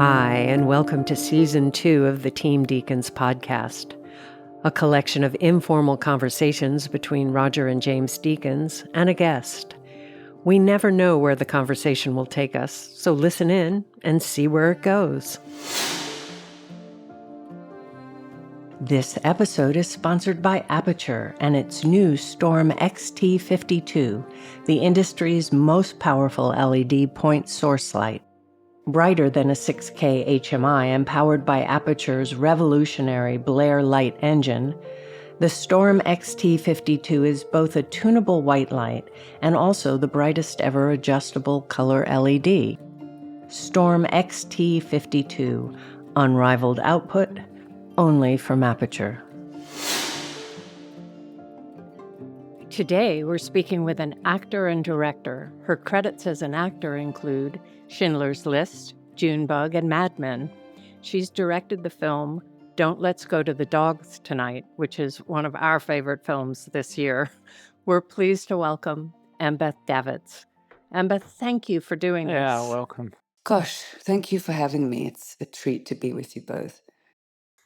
Hi, and welcome to Season 2 of the Team Deakins Podcast, a collection of informal conversations between Roger and James Deakins and a guest. We never know where the conversation will take us, so listen in and see where it goes. This episode is sponsored by Aperture and its new Storm XT52, the industry's most powerful LED point source light. Brighter than a 6K HMI and powered by Aperture's revolutionary Blair light engine, the Storm XT52 is both a tunable white light and also the brightest ever adjustable color LED. Storm XT52, unrivaled output, only from Aperture. Today, we're speaking with an actor and director. Her credits as an actor include Schindler's List, Junebug, and Mad Men. She's directed the film Don't Let's Go to the Dogs Tonight, which is one of our favorite films this year. We're pleased to welcome Embeth Davidtz. Embeth, thank you for doing this. Yeah, welcome. Gosh, thank you for having me. It's a treat to be with you both.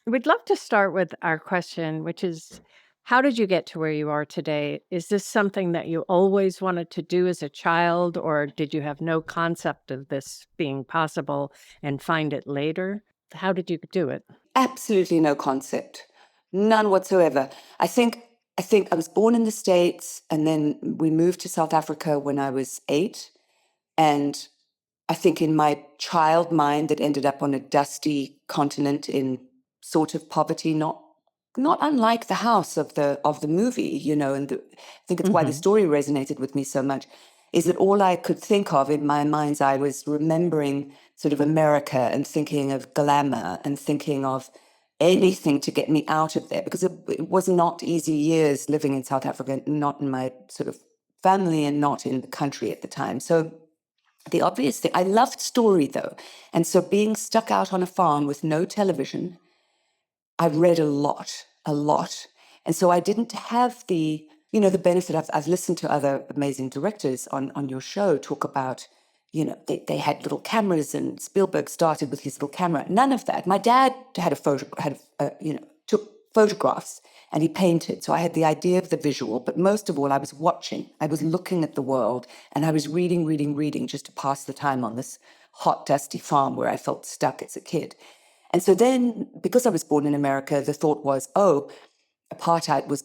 We'd love to start with our question, which is, how did you get to where you are today? Is this something that you always wanted to do as a child, or did you have no concept of this being possible and find it later? How did you do it? Absolutely no concept. None whatsoever. I think I was born in the States, and then we moved to South Africa when I was 8. And I think in my child mind that ended up on a dusty continent in sort of poverty, not unlike the house of the movie, and I think it's why the story resonated with me so much, is that all I could think of in my mind's eye was remembering sort of America and thinking of glamour and thinking of anything to get me out of there, because it was not easy years living in South Africa, not in my sort of family and not in the country at the time. So the obvious thing, I loved story though. And so being stuck out on a farm with no television, I read a lot. And so I didn't have the benefit. I've listened to other amazing directors on your show talk about, they had little cameras and Spielberg started with his little camera. None of that. My dad took photographs and he painted. So I had the idea of the visual, but most of all, I was watching. I was looking at the world and I was reading just to pass the time on this hot, dusty farm where I felt stuck as a kid. And so then, because I was born in America, the thought was, apartheid was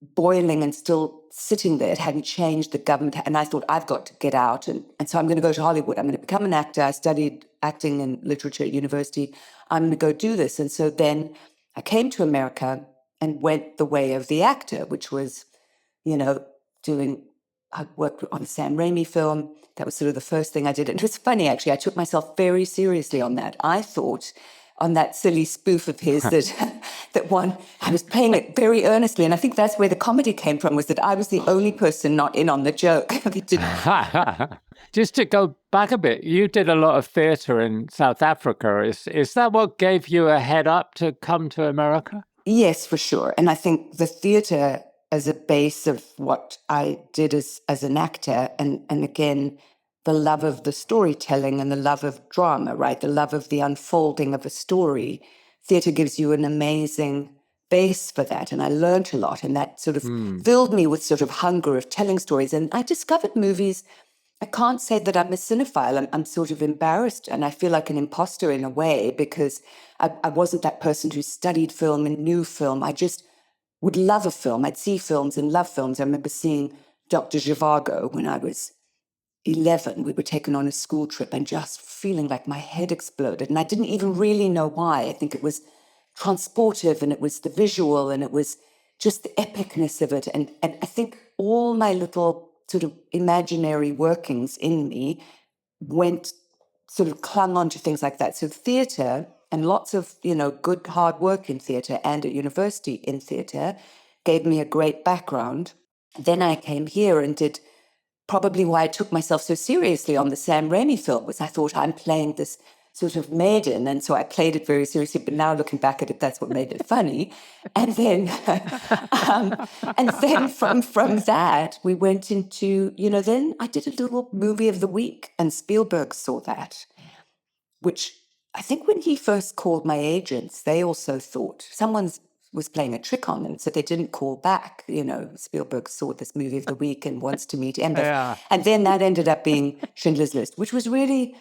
boiling and still sitting there. It hadn't changed the government. And I thought, I've got to get out. And so I'm going to go to Hollywood. I'm going to become an actor. I studied acting and literature at university. I'm going to go do this. And so then I came to America and went the way of the actor, which was, I worked on a Sam Raimi film. That was sort of the first thing I did. And it was funny, actually. I took myself very seriously on that. I thought on that silly spoof of his I was playing it very earnestly. And I think that's where the comedy came from, was that I was the only person not in on the joke. Just to go back a bit, you did a lot of theatre in South Africa. Is that what gave you a head up to come to America? Yes, for sure. And I think the theatre as a base of what I did as an actor, and again, the love of the storytelling and the love of drama, right? The love of the unfolding of a story. Theatre gives you an amazing base for that. And I learned a lot. And that sort of filled me with sort of hunger of telling stories. And I discovered movies. I can't say that I'm a cinephile. I'm sort of embarrassed. And I feel like an imposter in a way, because I wasn't that person who studied film and knew film. I just would love a film. I'd see films and love films. I remember seeing Dr. Zhivago when I was 11. We were taken on a school trip and just feeling like my head exploded. And I didn't even really know why. I think it was transportive, and it was the visual, and it was just the epicness of it. And I think all my little sort of imaginary workings in me clung on to things like that. So theatre and lots of, good hard work in theatre and at university in theatre gave me a great background. Then I came here and did probably why I took myself so seriously on the Sam Raimi film, was I thought I'm playing this sort of maiden, and so I played it very seriously. But now looking back at it, that's what made it funny. And then, from that, we went into then I did a little movie of the week, and Spielberg saw that, which I think when he first called my agents, they also thought someone was playing a trick on them, so they didn't call back. Spielberg saw this movie of the week and wants to meet Embeth. Yeah. And then that ended up being Schindler's List, which was really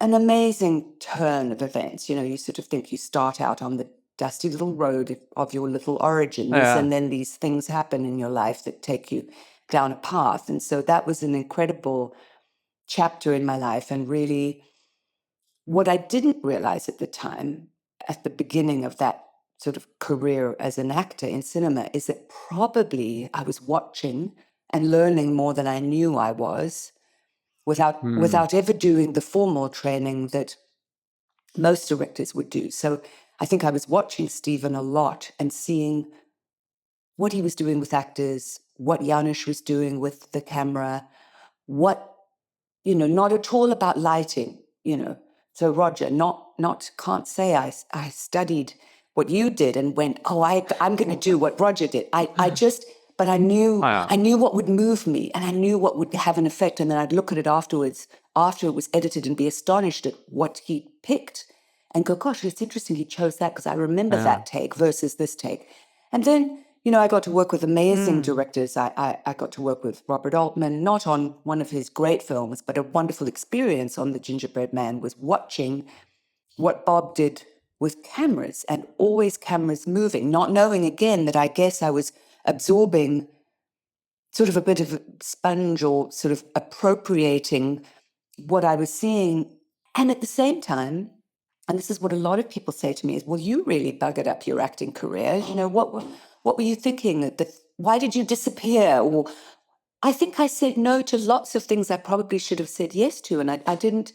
an amazing turn of events. You sort of think you start out on the dusty little road of your little origins, and then these things happen in your life that take you down a path. And so that was an incredible chapter in my life. And really, what I didn't realize at the time, at the beginning of that sort of career as an actor in cinema, is that probably I was watching and learning more than I knew I was, without ever doing the formal training that most directors would do. So I think I was watching Stephen a lot and seeing what he was doing with actors, what Janusz was doing with the camera, not at all about lighting, So Roger, can't say I studied what you did and went, I'm going to do what Roger did. But I knew what would move me, and I knew what would have an effect. And then I'd look at it afterwards, after it was edited, and be astonished at what he picked and go, gosh, it's interesting he chose that, because I remember that take versus this take. And then, I got to work with amazing directors. I got to work with Robert Altman, not on one of his great films, but a wonderful experience on The Gingerbread Man was watching what Bob did with cameras, and always cameras moving, not knowing again that I guess I was absorbing sort of a bit of a sponge, or sort of appropriating what I was seeing. And at the same time, and this is what a lot of people say to me, is, well, you really buggered up your acting career. What were you thinking? Why did you disappear? Or I think I said no to lots of things I probably should have said yes to. And I didn't.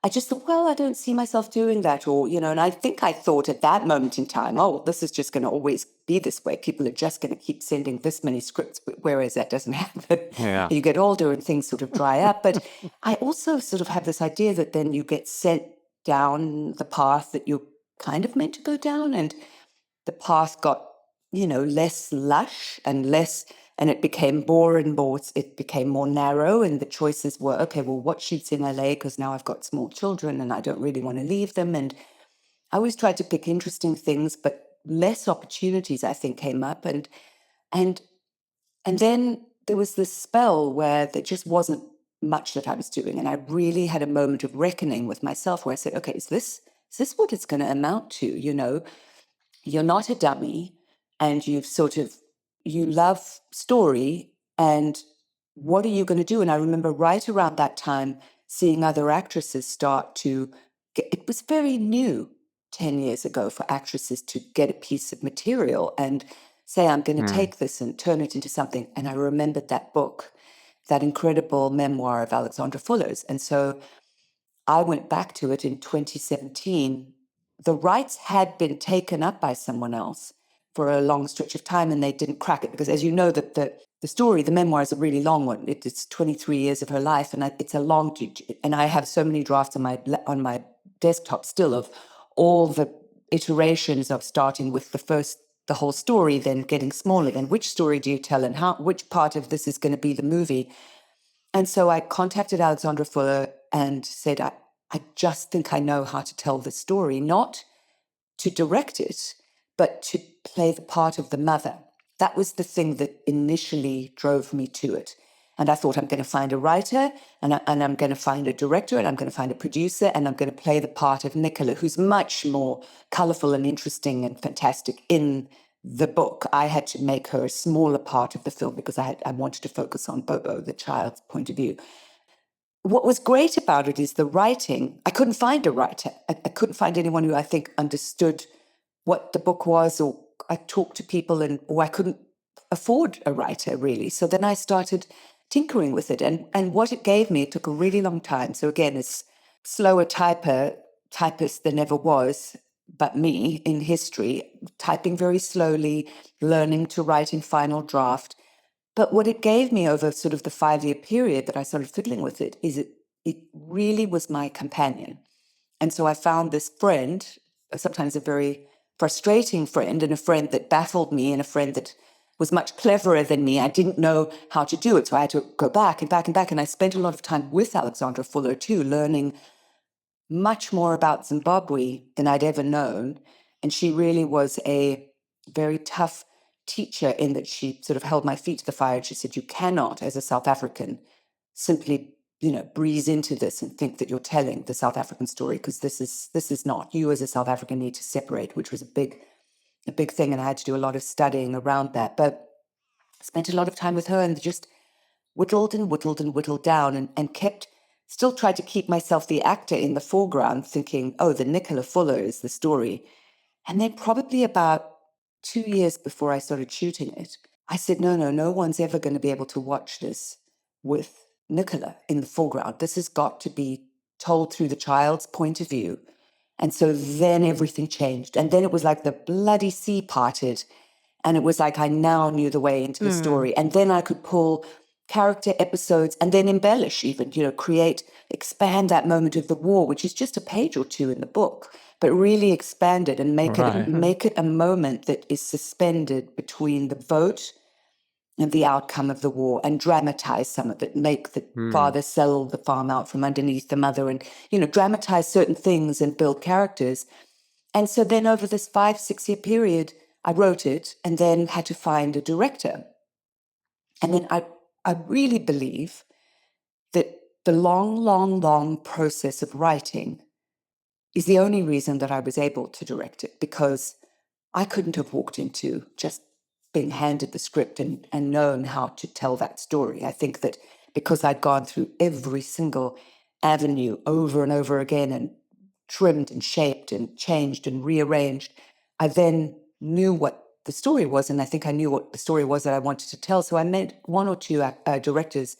I just thought, well, I don't see myself doing that. Or, and I think I thought at that moment in time, this is just going to always be this way. People are just going to keep sending this many scripts, whereas that doesn't happen. Yeah. You get older and things sort of dry up. But I also sort of have this idea that then you get sent down the path that you're kind of meant to go down. And the path got, less lush and less... And it became more and more, it became more narrow, and the choices were, okay, well, what shoots in LA? Because now I've got small children and I don't really want to leave them. And I always tried to pick interesting things, but less opportunities, I think, came up. And then there was this spell where there just wasn't much that I was doing. And I really had a moment of reckoning with myself where I said, okay, is this what it's going to amount to? You're not a dummy, and you love story, and what are you going to do? And I remember right around that time seeing other actresses start to it was very new 10 years ago for actresses to get a piece of material and say, I'm going to take this and turn it into something. And I remembered that book, that incredible memoir of Alexandra Fuller's. And so I went back to it in 2017. The rights had been taken up by someone else for a long stretch of time, and they didn't crack it because, as you know, the story, the memoir, is a really long one. It's 23 years of her life, and it's a long. And I have so many drafts on my desktop still of all the iterations of starting with the whole story, then getting smaller. Then which story do you tell, and which part of this is going to be the movie? And so I contacted Alexandra Fuller and said, I just think I know how to tell this story, not to direct it, but to play the part of the mother. That was the thing that initially drove me to it. And I thought, I'm going to find a writer, and I'm going to find a director, and I'm going to find a producer, and I'm going to play the part of Nicola, who's much more colorful and interesting and fantastic in the book. I had to make her a smaller part of the film because I wanted to focus on Bobo, the child's point of view. What was great about it is the writing. I couldn't find a writer. I couldn't find anyone who I think understood what the book was, or I talked to people or I couldn't afford a writer, really. So then I started tinkering with it. And what it gave me, it took a really long time. So again, it's slower typist than ever was, but me in history, typing very slowly, learning to write in final draft. But what it gave me over sort of the 5-year period that I started fiddling with it is it really was my companion. And so I found this friend, sometimes a very frustrating friend, and a friend that baffled me, and a friend that was much cleverer than me. I didn't know how to do it, so I had to go back and back and back. And I spent a lot of time with Alexandra Fuller too, learning much more about Zimbabwe than I'd ever known. And she really was a very tough teacher in that she sort of held my feet to the fire. And she said, you cannot, as a South African, simply, breeze into this and think that you're telling the South African story, because this is not. You as a South African need to separate, which was a big thing. And I had to do a lot of studying around that. But I spent a lot of time with her and just whittled and whittled and whittled down and still tried to keep myself the actor in the foreground, thinking, oh, the Nicola Fuller is the story. And then probably about 2 years before I started shooting it, I said, no one's ever going to be able to watch this with Nicola in the foreground. This has got to be told through the child's point of view. And so then everything changed. And then it was like the bloody sea parted. And it was like I now knew the way into the story. And then I could pull character episodes and then embellish even, expand that moment of the war, which is just a page or two in the book, but really expand it and make it a moment that is suspended between the vote and the outcome of the war, and dramatize some of it, make the father sell the farm out from underneath the mother, and, dramatize certain things and build characters. And so then over this 5-6 year period, I wrote it and then had to find a director. And then I really believe that the long process of writing is the only reason that I was able to direct it, because I couldn't have walked into just being handed the script and known how to tell that story. I think that because I'd gone through every single avenue over and over again and trimmed and shaped and changed and rearranged, I then knew what the story was, and I think I knew what the story was that I wanted to tell. So I met one or two directors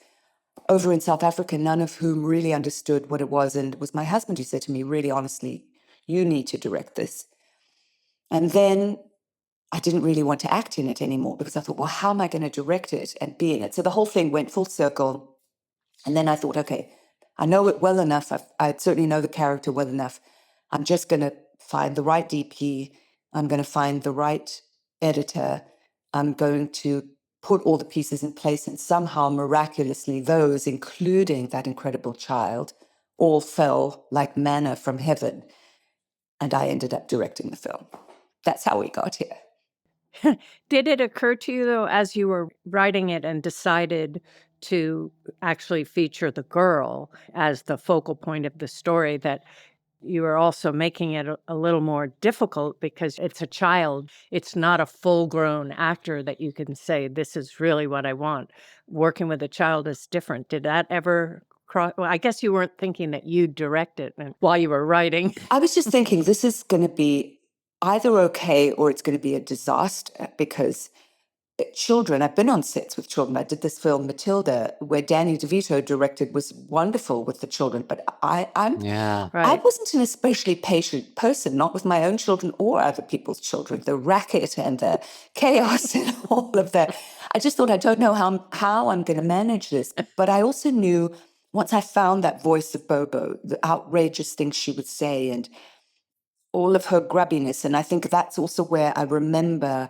over in South Africa, none of whom really understood what it was. And it was my husband who said to me, really honestly, you need to direct this. And then I didn't really want to act in it anymore, because I thought, well, how am I going to direct it and be in it? So the whole thing went full circle. And then I thought, okay, I know it well enough. I certainly know the character well enough. I'm just going to find the right DP. I'm going to find the right editor. I'm going to put all the pieces in place, and somehow miraculously those, including that incredible child, all fell like manna from heaven. And I ended up directing the film. That's how we got here. Did it occur to you, though, as you were writing it and decided to actually feature the girl as the focal point of the story, that you were also making it a little more difficult because it's a child? It's not a full-grown actor that you can say, this is really what I want. Working with a child is different. Did that ever cross? Well, I guess you weren't thinking that you'd direct it while you were writing. I was just thinking this is going to be either okay or it's going to be a disaster, because children, I've been on sets with children. I did this film, Matilda, where Danny DeVito directed, was wonderful with the children. But I wasn't an especially patient person, not with my own children or other people's children. The racket and the chaos and all of that. I just thought, I don't know how I'm going to manage this. But I also knew, once I found that voice of Bobo, the outrageous things she would say and all of her grubbiness. And I think that's also where I remember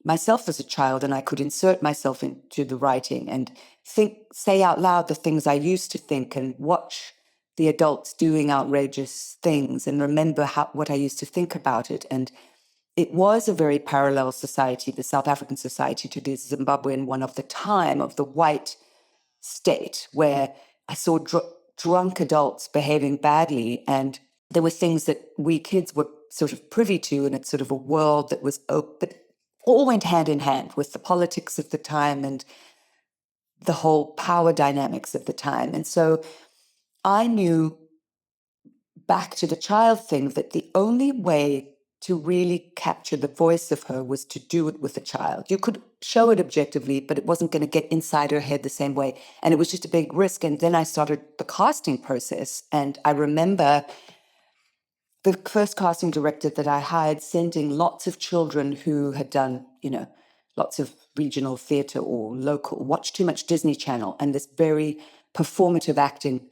myself as a child, and I could insert myself into the writing and say out loud the things I used to think, and watch the adults doing outrageous things and remember what I used to think about it. And it was a very parallel society, the South African society, to the Zimbabwean one of the time of the white state, where I saw drunk adults behaving badly, and there were things that we kids were sort of privy to, and it's sort of a world that was open, all went hand in hand with the politics of the time and the whole power dynamics of the time. And so I knew, back to the child thing, that the only way to really capture the voice of her was to do it with a child. You could show it objectively, but it wasn't going to get inside her head the same way. And it was just a big risk. And then I started the casting process. And I remember the first casting director that I hired sending lots of children who had done, lots of regional theater or local, watched too much Disney Channel, and this very performative acting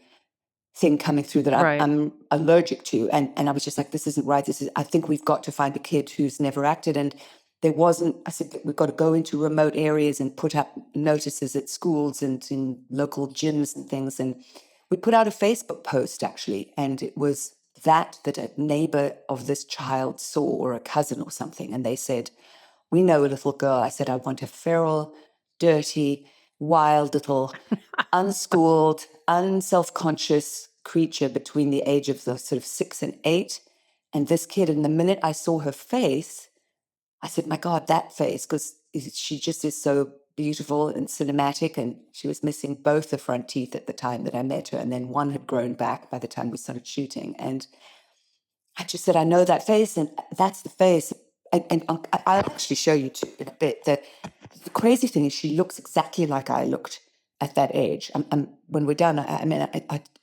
thing coming through that I'm allergic to. And I was just like, this isn't right. I think we've got to find a kid who's never acted. And I said, we've got to go into remote areas and put up notices at schools and in local gyms and things. And we put out a Facebook post, actually, and it was that a neighbor of this child saw, or a cousin or something, and they said, we know a little girl. I said, I want a feral, dirty, wild little, unschooled, unself-conscious creature between the age of the sort of 6 and 8. And this kid, and the minute I saw her face, I said, my God, that face, because she just is so beautiful and cinematic, and she was missing both the front teeth at the time that I met her, and then one had grown back by the time we started shooting. And I just said, I know that face, and that's the face. And I'll actually show you too in a bit. The crazy thing is she looks exactly like I looked at that age. When we're done,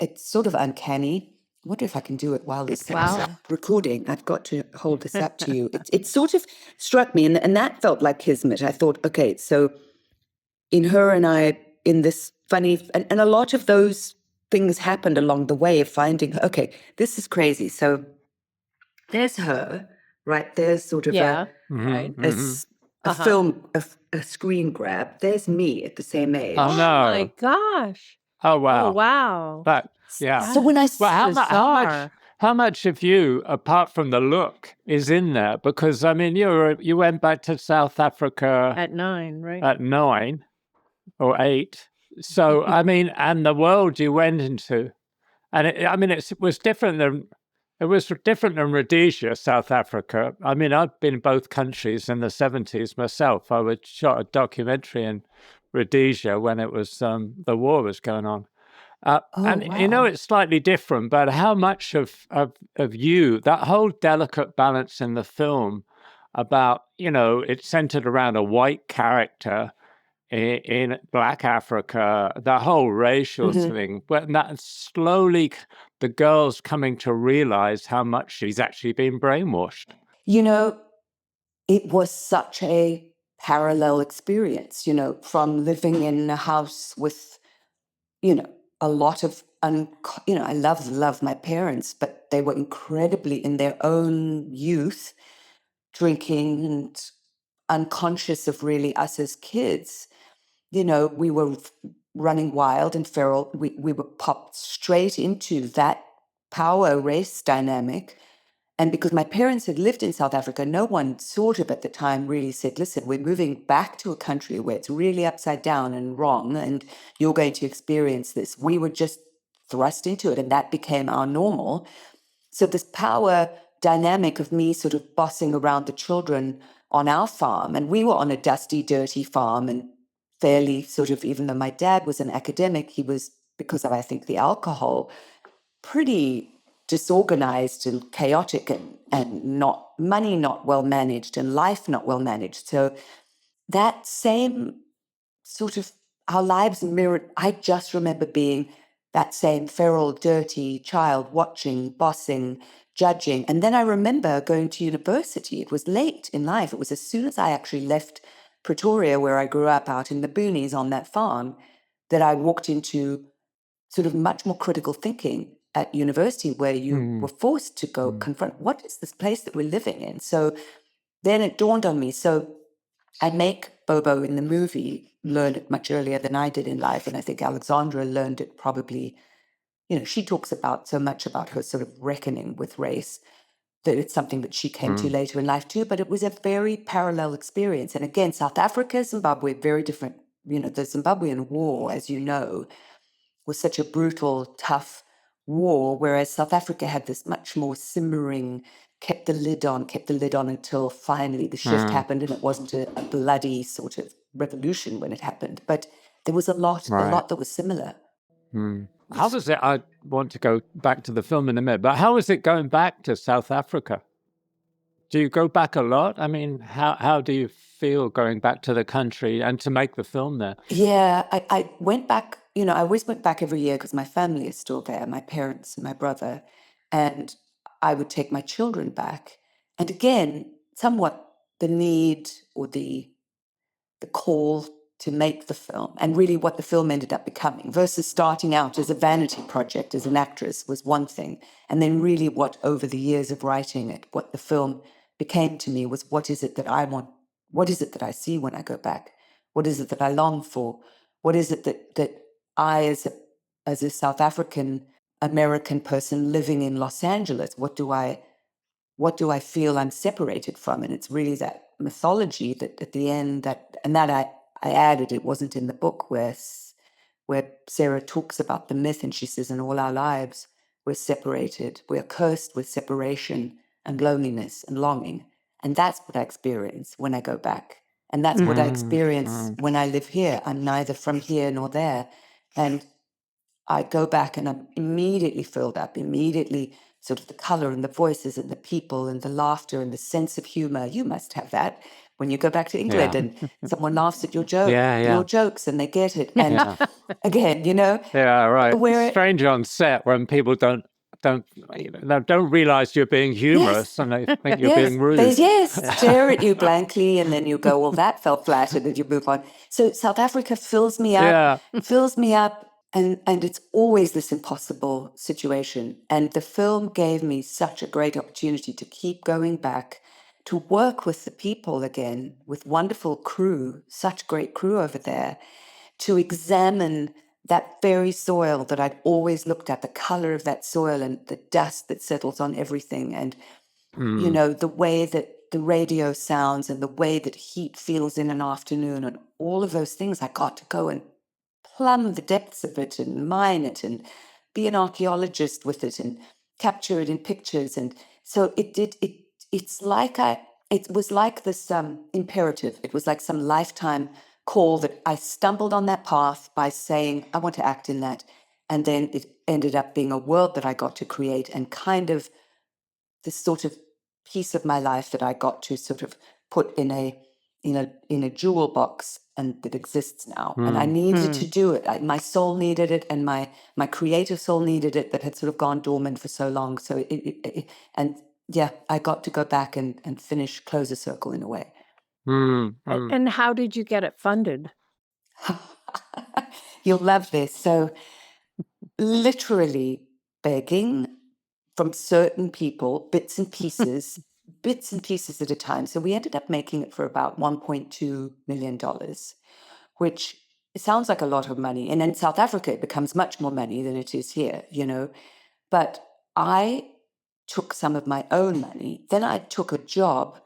it's sort of uncanny. I wonder if I can do it while this is recording. I've got to hold this up to you. It sort of struck me, and that felt like kismet. I thought, okay, so in her and I, in this funny, and a lot of those things happened along the way of finding her. Okay, this is crazy. So there's her, right? There's sort of a film, a screen grab. There's me at the same age. Oh, no. Oh my gosh. Oh, wow. Oh, wow. But, yeah. So when I How much of you, apart from the look, is in there? Because, I mean, you went back to South Africa At 9, right? at 9 or 8. So, I mean, and the world you went into, and it was different than Rhodesia, South Africa. I mean, I've been in both countries in the 70s myself. I shot a documentary in Rhodesia when it was the war was going on. You know, it's slightly different, but how much of you, that whole delicate balance in the film about, you know, it's centered around a white character in Black Africa, the whole racial thing, but that slowly the girl's coming to realize how much she's actually been brainwashed. You know, it was such a parallel experience, you know, from living in a house with, you know, a lot of, I love my parents, but they were incredibly in their own youth, drinking and unconscious of really us as kids. You know, we were running wild and feral. We were popped straight into that power race dynamic. And because my parents had lived in South Africa, no one sort of at the time really said, listen, we're moving back to a country where it's really upside down and wrong, and you're going to experience this. We were just thrust into it, and that became our normal. So this power dynamic of me sort of bossing around the children on our farm, and we were on a dusty, dirty farm, and fairly sort of, even though my dad was an academic, he was, because of, I think, the alcohol, pretty disorganized and chaotic, and not well managed, and life not well managed. So that same sort of, our lives mirrored. I just remember being that same feral, dirty child, watching, bossing, judging. And then I remember going to university. It was late in life. It was as soon as I actually left Pretoria, where I grew up out in the boonies on that farm, that I walked into sort of much more critical thinking at university, where you were forced to go confront, what is this place that we're living in? So then it dawned on me. So I make Bobo in the movie learn it much earlier than I did in life. And I think Alexandra learned it probably, you know, she talks about so much about her sort of reckoning with race, that it's something that she came to later in life too. But it was a very parallel experience. And again, South Africa, Zimbabwe, very different. You know, the Zimbabwean war, as you know, was such a brutal, tough war, whereas South Africa had this much more simmering, kept the lid on until finally the shift happened, and it wasn't a bloody sort of revolution when it happened. But there was a lot that was similar. How was it? I want to go back to the film in a minute, but how was it going back to South Africa? Do you go back a lot? I mean, how do you feel going back to the country and to make the film there? Yeah, I went back, you know, I always went back every year because my family is still there, my parents and my brother, and I would take my children back. And again, somewhat the need or the call to make the film, and really what the film ended up becoming, versus starting out as a vanity project as an actress, was one thing. And then really what, over the years of writing it, what the film became to me was, what is it that I want? What is it that I see when I go back? What is it that I long for? What is it that I, as as a South African American person living in Los Angeles, what do I feel I'm separated from? And it's really that mythology that at the end I added, it wasn't in the book, where Sarah talks about the myth, and she says, in all our lives, we're separated, we're cursed with separation and loneliness and longing. And that's what I experience when I go back. And that's what I experience when I live here. I'm neither from here nor there. And I go back and I'm immediately filled up, immediately sort of the color and the voices and the people and the laughter and the sense of humor. You must have that when you go back to England and someone laughs at your jokes and they get it. And again, Yeah, right. where Strange on set when people don't realize you're being humorous and they think you're being rude. They stare at you blankly, and then you go, well, that fell flat, and then you move on. So South Africa fills me up, and it's always this impossible situation. And the film gave me such a great opportunity to keep going back, to work with the people again, with wonderful crew, such great crew over there, to examine that very soil that I'd always looked at, the color of that soil and the dust that settles on everything. And, the way that the radio sounds and the way that heat feels in an afternoon and all of those things. I got to go and plumb the depths of it and mine it and be an archaeologist with it and capture it in pictures. And so it was like this imperative. It was like some lifetime call that I stumbled on that path by saying, I want to act in that. And then it ended up being a world that I got to create, and kind of this sort of piece of my life that I got to sort of put in a jewel box, and that exists now. And I needed to do it. My soul needed it, and my creative soul needed it, that had sort of gone dormant for so long. So I got to go back and close a circle in a way. And how did you get it funded? You'll love this. So literally begging from certain people, bits and pieces at a time. So we ended up making it for about $1.2 million, which sounds like a lot of money. And in South Africa, it becomes much more money than it is here, But I took some of my own money. Then I took a job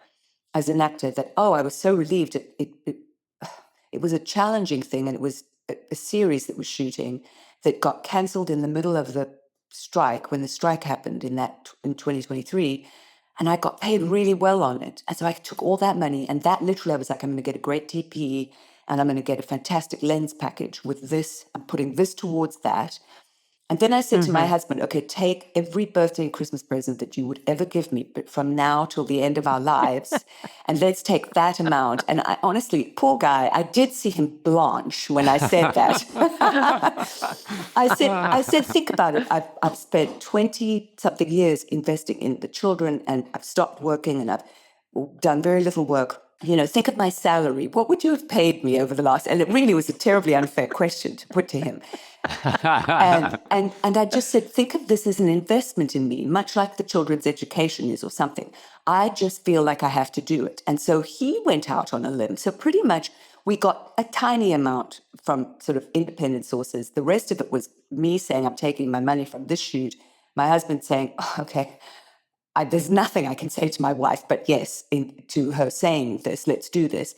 as an actor that, I was so relieved. It was a challenging thing, and it was a series that was shooting that got cancelled in the middle of the strike, when the strike happened in 2023, and I got paid really well on it. And so I took all that money, and that literally, I was like, I'm going to get a great DP, and I'm going to get a fantastic lens package with this. I'm putting this towards that. And then I said to my husband, okay, take every birthday and Christmas present that you would ever give me, but from now till the end of our lives, and let's take that amount. And I honestly, poor guy, I did see him blanch when I said that. I said, think about it. I've spent 20-something years investing in the children, and I've stopped working, and I've done very little work. Think of my salary. What would you have paid me over the last? And it really was a terribly unfair question to put to him. And I just said, think of this as an investment in me, much like the children's education is or something. I just feel like I have to do it. And so he went out on a limb. So pretty much we got a tiny amount from sort of independent sources. The rest of it was me saying, I'm taking my money from this shoot. My husband saying, okay, there's nothing I can say to my wife, but yes, to her saying this, let's do this.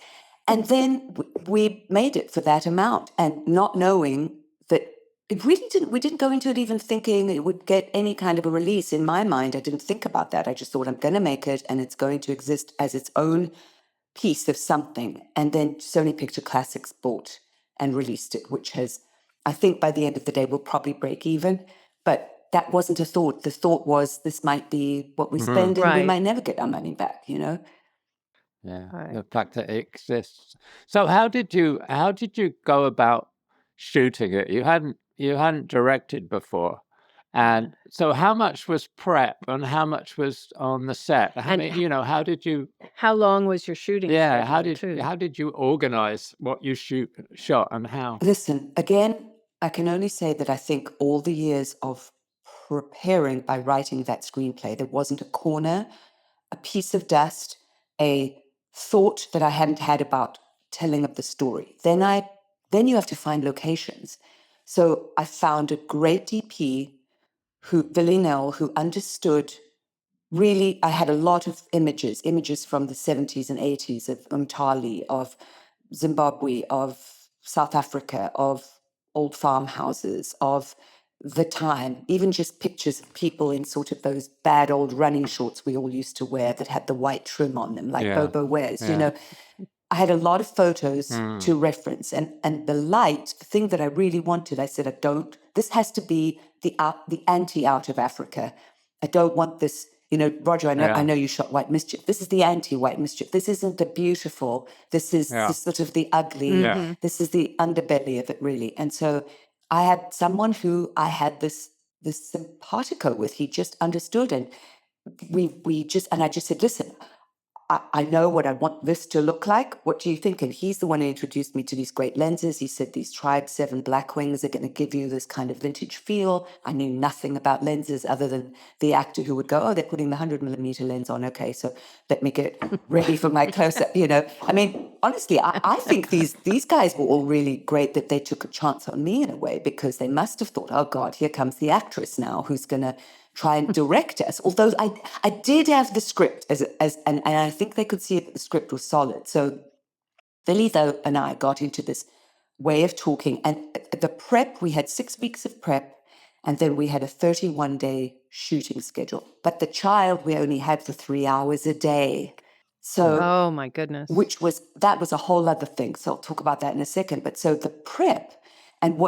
And then we made it for that amount, and not knowing that we didn't go into it even thinking it would get any kind of a release. In my mind, I didn't think about that. I just thought, I'm going to make it, and it's going to exist as its own piece of something. And then Sony Picture Classics bought and released it, which has, I think by the end of the day, will probably break even. But that wasn't a thought. The thought was, this might be what we spend, and we might never get our money back, Yeah, the fact that it exists. So how did you go about shooting it? You hadn't directed before, and so how much was prep and how much was on the set? How did you? How long was your shooting? Yeah, how did you organize what you shot and how? Listen, again, I can only say that I think all the years of preparing by writing that screenplay, there wasn't a corner, a piece of dust, a thought that I hadn't had about telling of the story. Then you have to find locations. So I found a great DP, Villanelle, who understood. Really, I had a lot of images from the 70s and 80s of Umtali, of Zimbabwe, of South Africa, of old farmhouses, of the time, even just pictures of people in sort of those bad old running shorts we all used to wear that had the white trim on them, like Bobo wears, I had a lot of photos to reference, and the light, the thing that I really wanted, I said, this has to be the anti out of Africa. I don't want this, Roger, I know you shot White Mischief. This is the anti-White Mischief. This isn't the beautiful. This is sort of the ugly. This is the underbelly of it, really. And so I had someone who I had this simpatico with. He just understood, and I just said, listen, I know what I want this to look like. What do you think? And he's the one who introduced me to these great lenses. He said these Tribe 7 Blackwings are going to give you this kind of vintage feel. I knew nothing about lenses other than the actor who would go, oh, they're putting the 100mm lens on. Okay, so let me get ready for my close-up, I mean, honestly, I think these guys were all really great that they took a chance on me in a way, because they must have thought, oh, God, here comes the actress now who's going to try and direct us. Although I did have the script and I think they could see that the script was solid. So Billy, though, and I got into this way of talking, and the prep, we had 6 weeks of prep, and then we had a 31-day shooting schedule. But the child we only had for 3 hours a day. So, oh my goodness, that was a whole other thing. So I'll talk about that in a second. But so the prep and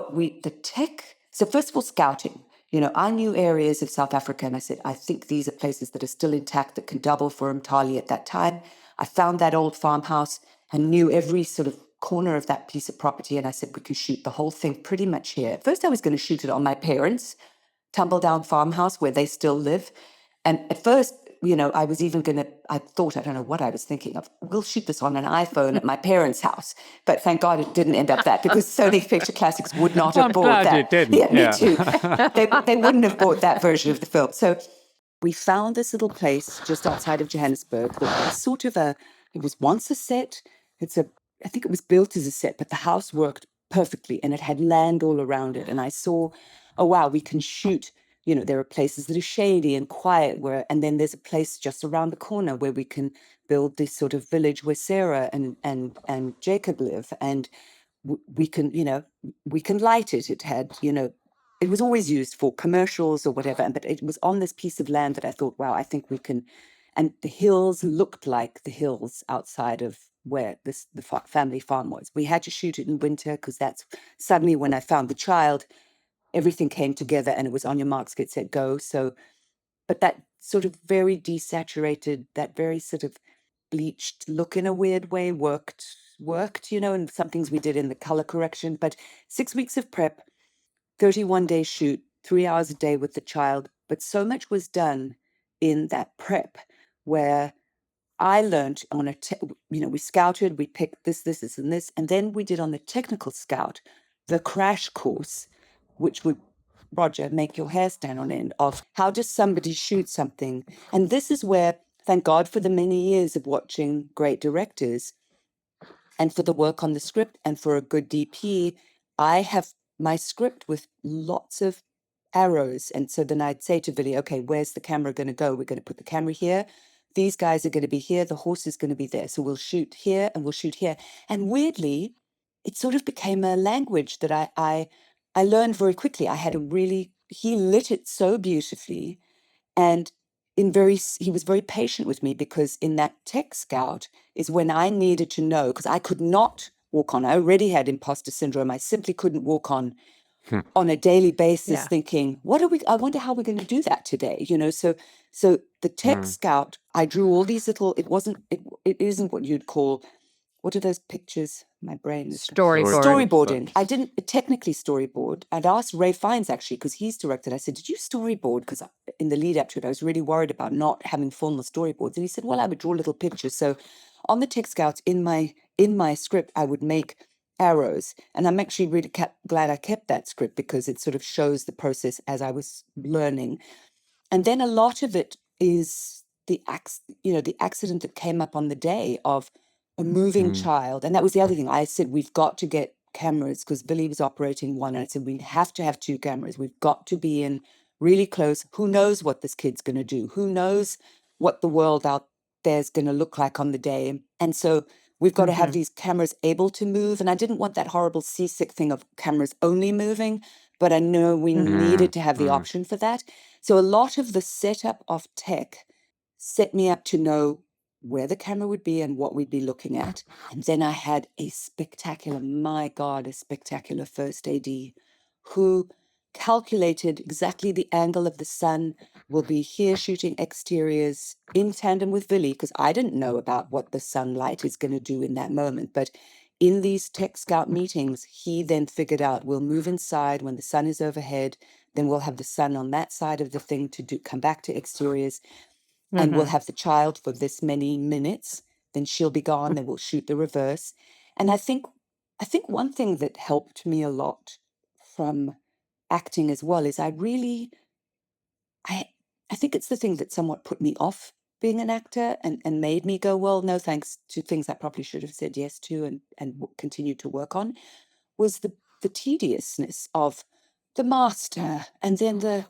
so first of all, scouting. I knew areas of South Africa, and I said, I think these are places that are still intact that can double for Umtali at that time. I found that old farmhouse and knew every sort of corner of that piece of property, and I said, we can shoot the whole thing pretty much here. First, I was going to shoot it on my parents' tumble-down farmhouse where they still live. And at first, I was even I don't know what I was thinking of. We'll shoot this on an iPhone at my parents' house. But thank God it didn't end up that, because Sony Picture Classics would not have bought that. I'm glad you didn't. Yeah, me too. They wouldn't have bought that version of the film. So we found this little place just outside of Johannesburg that was it was once a set. I think it was built as a set, but the house worked perfectly and it had land all around it. And I saw, oh, wow, we can shoot. There are places that are shady and quiet and then there's a place just around the corner where we can build this sort of village where Sarah and Jacob live. And we can light it. It had, it was always used for commercials or whatever. But it was on this piece of land that I thought, wow, I think we can. And the hills looked like the hills outside of where the family farm was. We had to shoot it in winter because that's suddenly when I found the child, everything came together and it was on your marks, get set, go. So, but that sort of very desaturated, that very sort of bleached look in a weird way worked, and some things we did in the color correction. But 6 weeks of prep, 31-day shoot, 3 hours a day with the child. But so much was done in that prep where I learned on we scouted, we picked this, and this. And then we did on the technical scout, the crash course, which would, Roger, make your hair stand on end, of how does somebody shoot something. And this is where, thank God for the many years of watching great directors and for the work on the script and for a good DP, I have my script with lots of arrows. And so then I'd say to Billy, okay, where's the camera going to go? We're going to put the camera here. These guys are going to be here. The horse is going to be there. So we'll shoot here and we'll shoot here. And weirdly, it sort of became a language that I learned very quickly. He lit it so beautifully. And he was very patient with me, because in that tech scout is when I needed to know, because I could not walk on. I already had imposter syndrome. I simply couldn't walk on a daily basis thinking, I wonder how we're going to do that today. So the tech scout, I drew all these little, it isn't what you'd call, what are those pictures? My brain is storyboarding. I didn't technically storyboard. I'd asked Ray Fiennes, actually, because he's directed. I said, did you storyboard? Because in the lead up to it, I was really worried about not having formal storyboards. And he said, well, I would draw little pictures. So on the tech scouts, in my script, I would make arrows. And I'm actually really glad I kept that script, because it sort of shows the process as I was learning. And then a lot of it is the accident that came up on the day of a moving child. And that was the other thing. I said, we've got to get cameras because Billy was operating one, and I said, we have to have 2 cameras. We've got to be in really close. Who knows what this kid's going to do? Who knows what the world out there is going to look like on the day? And so we've got to have these cameras able to move. And I didn't want that horrible seasick thing of cameras only moving, but I know we needed to have the option for that. So a lot of the setup of tech set me up to know where the camera would be and what we'd be looking at. And then I had a spectacular first AD who calculated exactly the angle of the sun. We'll be here shooting exteriors in tandem with Billy, because I didn't know about what the sunlight is going to do in that moment. But in these tech scout meetings, he then figured out we'll move inside when the sun is overhead, then we'll have the sun on that side of the thing to come back to exteriors. And we'll have the child for this many minutes, then she'll be gone, then we'll shoot the reverse. And I think one thing that helped me a lot from acting as well is I think it's the thing that somewhat put me off being an actor and made me go, well, no thanks to things I probably should have said yes to and continue to work on, was the tediousness of the master and then the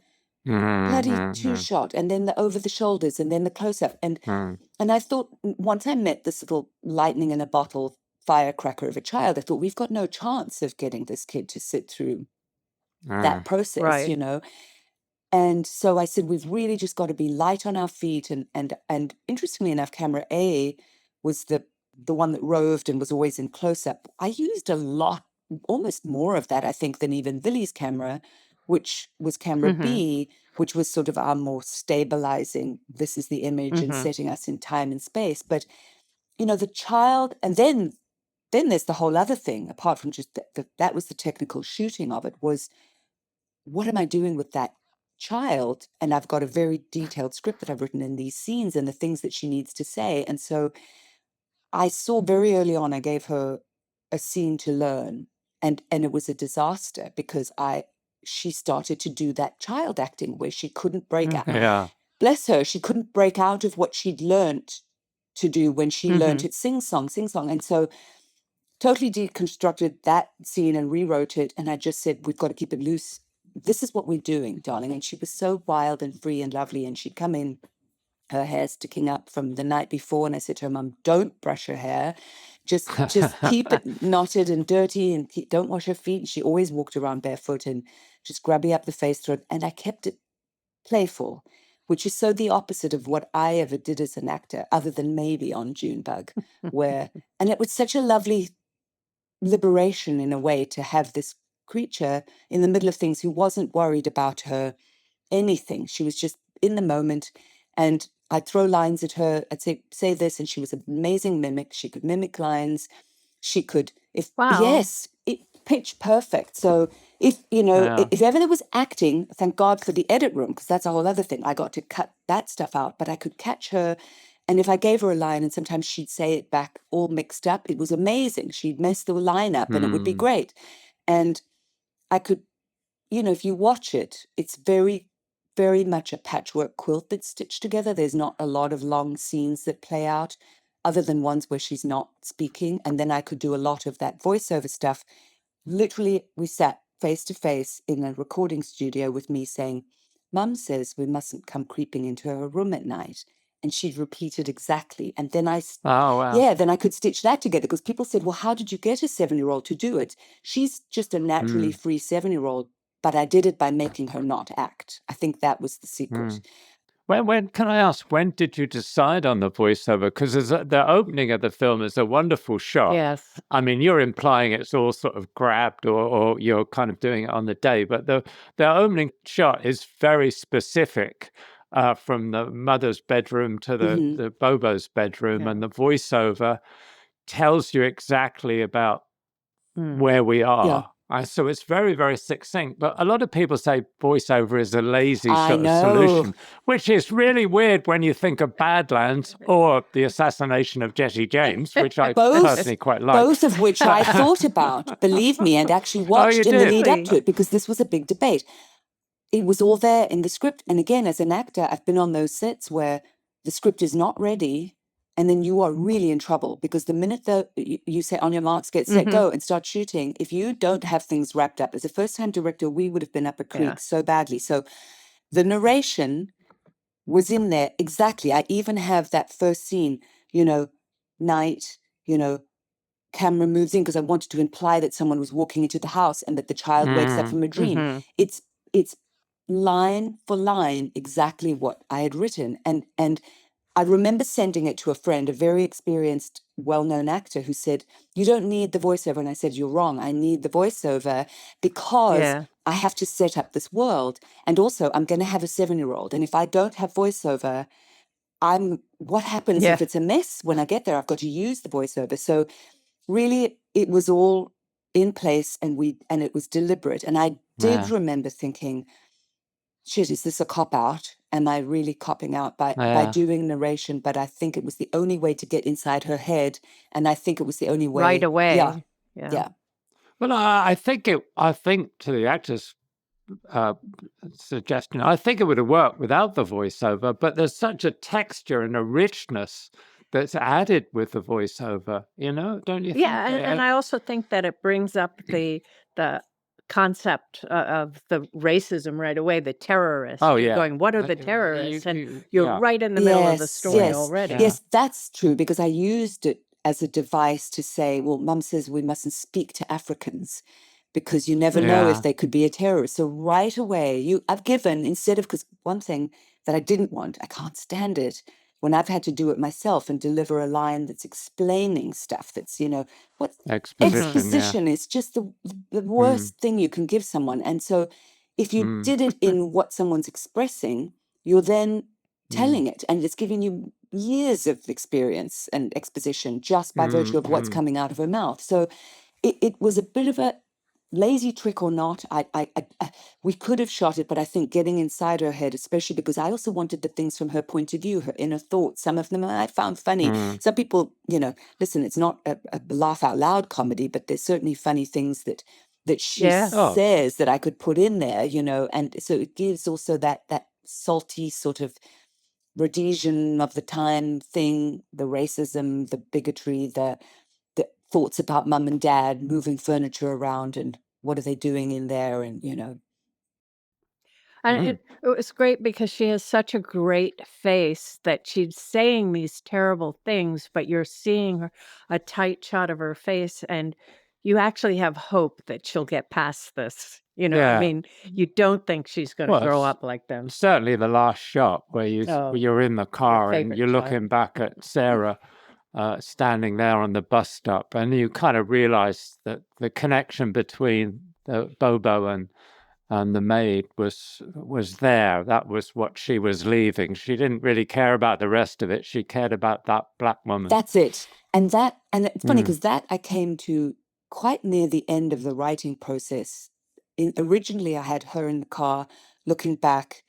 bloody 2-shot and then the over the shoulders and then the close-up. And I thought once I met this little lightning in a bottle firecracker of a child, I thought we've got no chance of getting this kid to sit through that process, Right. you know. And so I said, we've really just got to be light on our feet. And interestingly enough, camera A was the one that roved and was always in close-up. I used a lot, almost more of that, I think, than even Billy's camera, which was camera B, which was sort of our more stabilizing, this is the image and setting us in time and space. But, you know, the child, and then there's the whole other thing, apart from just that was the technical shooting of it, was what am I doing with that child? And I've got a very detailed script that I've written in these scenes and the things that she needs to say. And so I saw very early on, I gave her a scene to learn, and it was a disaster because she started to do that child acting where she couldn't break out. Yeah. Bless her, she couldn't break out of what she'd learnt to do when she learnt it sing song. And so totally deconstructed that scene and rewrote it. And I just said, we've got to keep it loose. This is what we're doing, darling. And she was so wild and free and lovely. And she'd come in, her hair sticking up from the night before. And I said to her, Mum, don't brush her hair. Just keep it knotted and dirty and don't wash her feet. And she always walked around barefoot and just grubby up the face throat. And I kept it playful, which is so the opposite of what I ever did as an actor, other than maybe on Junebug, and it was such a lovely liberation in a way to have this creature in the middle of things who wasn't worried about her anything. She was just in the moment, and I'd throw lines at her. I'd say this, and she was an amazing mimic. She could mimic lines. She could, pitch perfect. So if ever there was acting, thank God for the edit room, because that's a whole other thing. I got to cut that stuff out, but I could catch her. And if I gave her a line and sometimes she'd say it back all mixed up, it was amazing. She'd mess the line up and it would be great. And I could, if you watch it, it's very, very much a patchwork quilt that's stitched together. There's not a lot of long scenes that play out other than ones where she's not speaking. And then I could do a lot of that voiceover stuff. Literally, we sat face to face in a recording studio with me saying, Mum says we mustn't come creeping into her room at night. And she'd repeat it exactly. And then then I could stitch that together, because people said, well, how did you get a 7-year-old to do it? She's just a naturally free 7-year-old, but I did it by making her not act. I think that was the secret. When can I ask, when did you decide on the voiceover? Because the opening of the film is a wonderful shot. Yes. I mean, you're implying it's all sort of grabbed or you're kind of doing it on the day, but the opening shot is very specific. From the mother's bedroom to the Bobo's bedroom, and the voiceover tells you exactly about where we are. So it's very, very succinct. But a lot of people say voiceover is a lazy sort of solution, which is really weird when you think of Badlands or the assassination of Jesse James, which I personally quite like. Both of which I thought about, believe me, and actually watched in the lead up to it, because this was a big debate. It was all there in the script. And again, as an actor, I've been on those sets where the script is not ready and then you are really in trouble, because the minute you say on your marks, get set, go, and start shooting, if you don't have things wrapped up, as a first-time director, we would have been up a creek so badly. So the narration was in there exactly. I even have that first scene, night, camera moves in, because I wanted to imply that someone was walking into the house and that the child wakes up from a dream. It's line for line exactly what I had written. And I remember sending it to a friend, a very experienced, well-known actor, who said, you don't need the voiceover. And I said, you're wrong. I need the voiceover because I have to set up this world. And also, I'm going to have a 7-year-old. And if I don't have voiceover, what happens if it's a mess when I get there? I've got to use the voiceover. So really, it was all in place, and it was deliberate. And I did remember thinking, shit, is this a cop-out? Am I really copping out by doing narration? But I think it was the only way to get inside her head, and I think it was the only way. Right away. Yeah. Well, I think to the actor's suggestion, I think it would have worked without the voiceover, but there's such a texture and a richness that's added with the voiceover, don't you think? Yeah, and I also think that it brings up the concept of the racism right away, the terrorists. Oh, yeah. Going, what are the terrorists? And you're right in the middle of the story already. Yes, that's true, because I used it as a device to say, well, Mum says we mustn't speak to Africans because you never know if they could be a terrorist. So right away, I've given, because one thing that I didn't want, I can't stand it, when I've had to do it myself and deliver a line that's explaining stuff that's, what exposition is just the worst thing you can give someone. And so if you did it in what someone's expressing, you're then telling it, and it's giving you years of experience and exposition just by virtue of what's coming out of her mouth. So it was a bit of a lazy trick or not, we could have shot it, but I think getting inside her head, especially because I also wanted the things from her point of view, her inner thoughts. Some of them I found funny. Some people, listen, it's not a laugh out loud comedy, but there's certainly funny things that she says that I could put in there, and so it gives also that salty sort of Rhodesian of the time thing, the racism, the bigotry, the thoughts about mum and dad moving furniture around and what are they doing in there, and And it was great because she has such a great face that she's saying these terrible things, but you're seeing a tight shot of her face, and you actually have hope that she'll get past this. I mean, you don't think she's going to grow up like them. Certainly the last shot where you're in the car and you're looking back at Sarah standing there on the bus stop, and you kind of realize that the connection between the Bobo and the maid was there. That was what she was leaving. She didn't really care about the rest of it. She cared about that black woman. That's it. And it's funny because that I came to quite near the end of the writing process. Originally, I had her in the car looking back,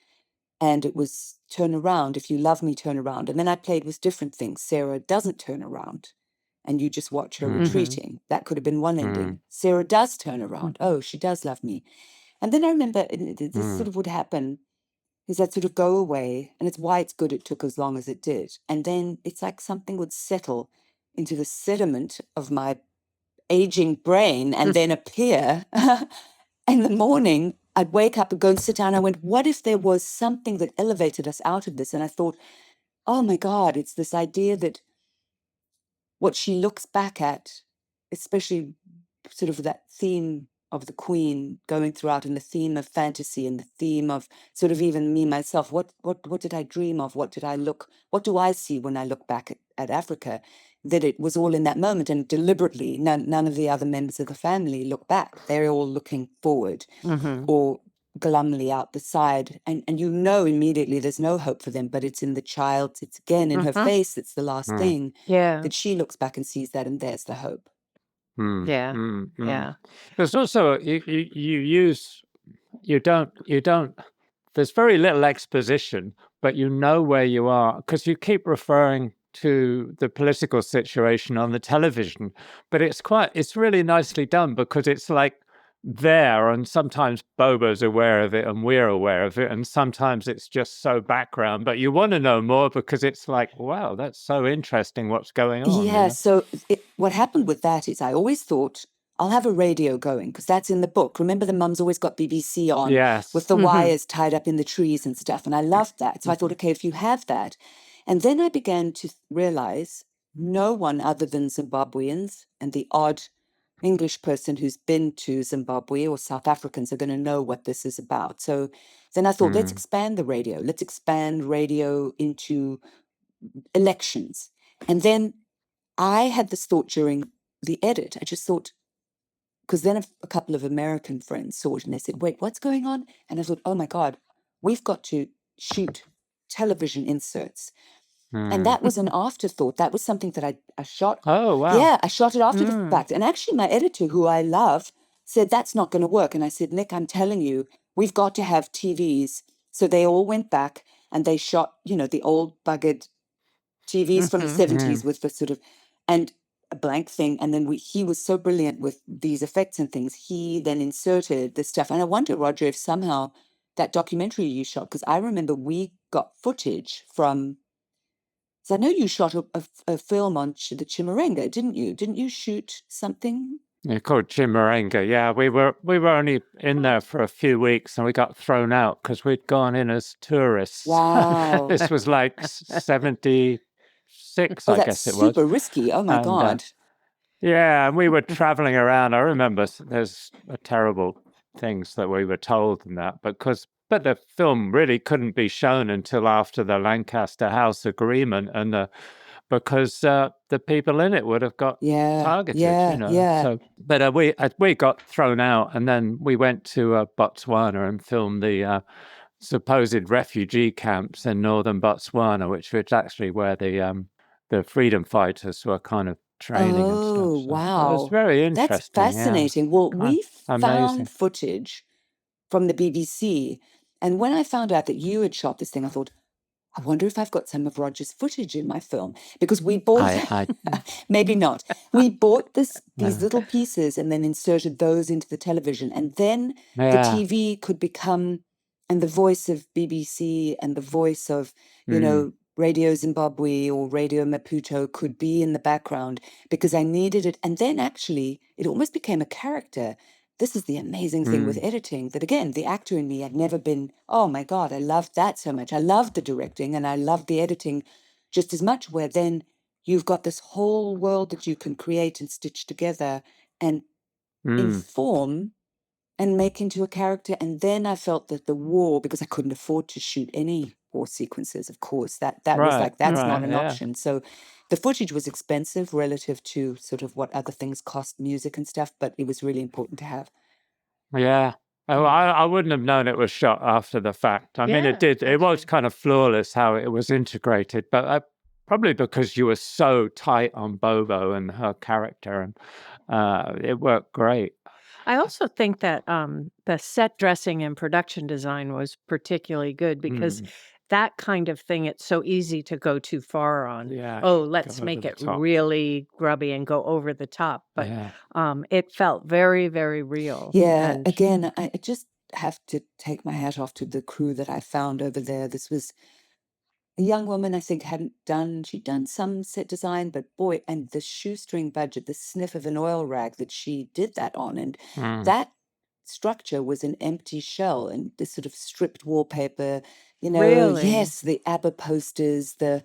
and it was turn around. If you love me, turn around. And then I played with different things. Sarah doesn't turn around, and you just watch her retreating. That could have been one ending. Sarah does turn around. Oh, she does love me. And then I remember this sort of would happen, is that sort of go away, and it's why it's good it took as long as it did. And then it's like something would settle into the sediment of my aging brain and then appear. In the morning, I'd wake up and go and sit down. I went, what if there was something that elevated us out of this? And I thought, oh my God, it's this idea that what she looks back at, especially sort of that theme of the Queen going throughout, and the theme of fantasy, and the theme of sort of even me myself. What did I dream of? What do I see when I look back at Africa? That it was all in that moment, and deliberately none of the other members of the family look back. They're all looking forward or glumly out the side, and immediately there's no hope for them, but it's in the child, it's again in her face, it's the last thing that she looks back and sees that, and there's the hope. Yeah. There's also you don't there's very little exposition, but you know where you are because you keep referring to the political situation on the television, but it's really nicely done because it's like there, and sometimes Bobo's aware of it and we're aware of it, and sometimes it's just so background, but you want to know more because it's like, wow, that's so interesting what's going on. Yeah, so what happened with that is I always thought I'll have a radio going because that's in the book. Remember, the mum's always got BBC on Yes. with the wires tied up in the trees and stuff, and I loved that. So I thought, okay, if you have that. And then I began to realize no one other than Zimbabweans and the odd English person who's been to Zimbabwe or South Africans are going to know what this is about. So then I thought, let's expand the radio. Let's expand radio into elections. And then I had this thought during the edit. I just thought, because then a couple of American friends saw it and they said, wait, what's going on? And I thought, oh my God, we've got to shoot television inserts. And that was an afterthought. That was something that I shot. Oh, wow. Yeah, I shot it after the fact. And actually, my editor, who I love, said, that's not going to work. And I said, Nick, I'm telling you, we've got to have TVs. So they all went back and they shot, the old buggered TVs from the 70s with the sort of, and a blank thing. And then he was so brilliant with these effects and things. He then inserted this stuff. And I wonder, Roger, if somehow that documentary you shot, because I remember we got footage from, so I know you shot a film on the Chimurenga, didn't you? Didn't you shoot something? They're called Chimurenga. Yeah, we were only in there for a few weeks and we got thrown out because we'd gone in as tourists. Wow. This was like 76, I guess it was. Super risky. Oh my God. Yeah, and we were traveling around. I remember there's terrible things that we were told and that, but the film really couldn't be shown until after the Lancaster House Agreement, and because the people in it would have got targeted. So, but we got thrown out, and then we went to Botswana and filmed the supposed refugee camps in northern Botswana, which was actually where the freedom fighters were kind of training and stuff. So wow. it was very interesting. That's fascinating. Yeah. Well, we Amazing. found footage from the BBC. And when I found out that you had shot this thing, I thought, I wonder if I've got some of Roger's footage in my film. Because we bought, maybe not. We bought these little pieces and then inserted those into the television. And then the TV could become, and the voice of BBC and the voice of, Radio Zimbabwe or Radio Maputo could be in the background because I needed it. And then actually, it almost became a character. This is the amazing thing with editing, that again, the actor in me had never been, oh my God, I loved that so much. I loved the directing and I loved the editing just as much, where then you've got this whole world that you can create and stitch together and inform and make into a character. And then I felt that the war, because I couldn't afford to shoot any war sequences, of course, that was like, that's not an option. So the footage was expensive relative to sort of what other things cost, music and stuff, but it was really important to have. Yeah. Oh, I wouldn't have known it was shot after the fact. I mean, it was kind of flawless how it was integrated, but probably because you were so tight on Bobo and her character, and it worked great. I also think that the set dressing and production design was particularly good because that kind of thing, it's so easy to go too far on. Yeah. Oh, let's make it really grubby and go over the top. But it felt very, very real. Yeah. And again, I just have to take my hat off to the crew that I found over there. This was a young woman, I think, she'd done some set design, but boy, and the shoestring budget, the sniff of an oil rag that she did that on. And that structure was an empty shell and this sort of stripped wallpaper, Really? yes, the ABBA posters, the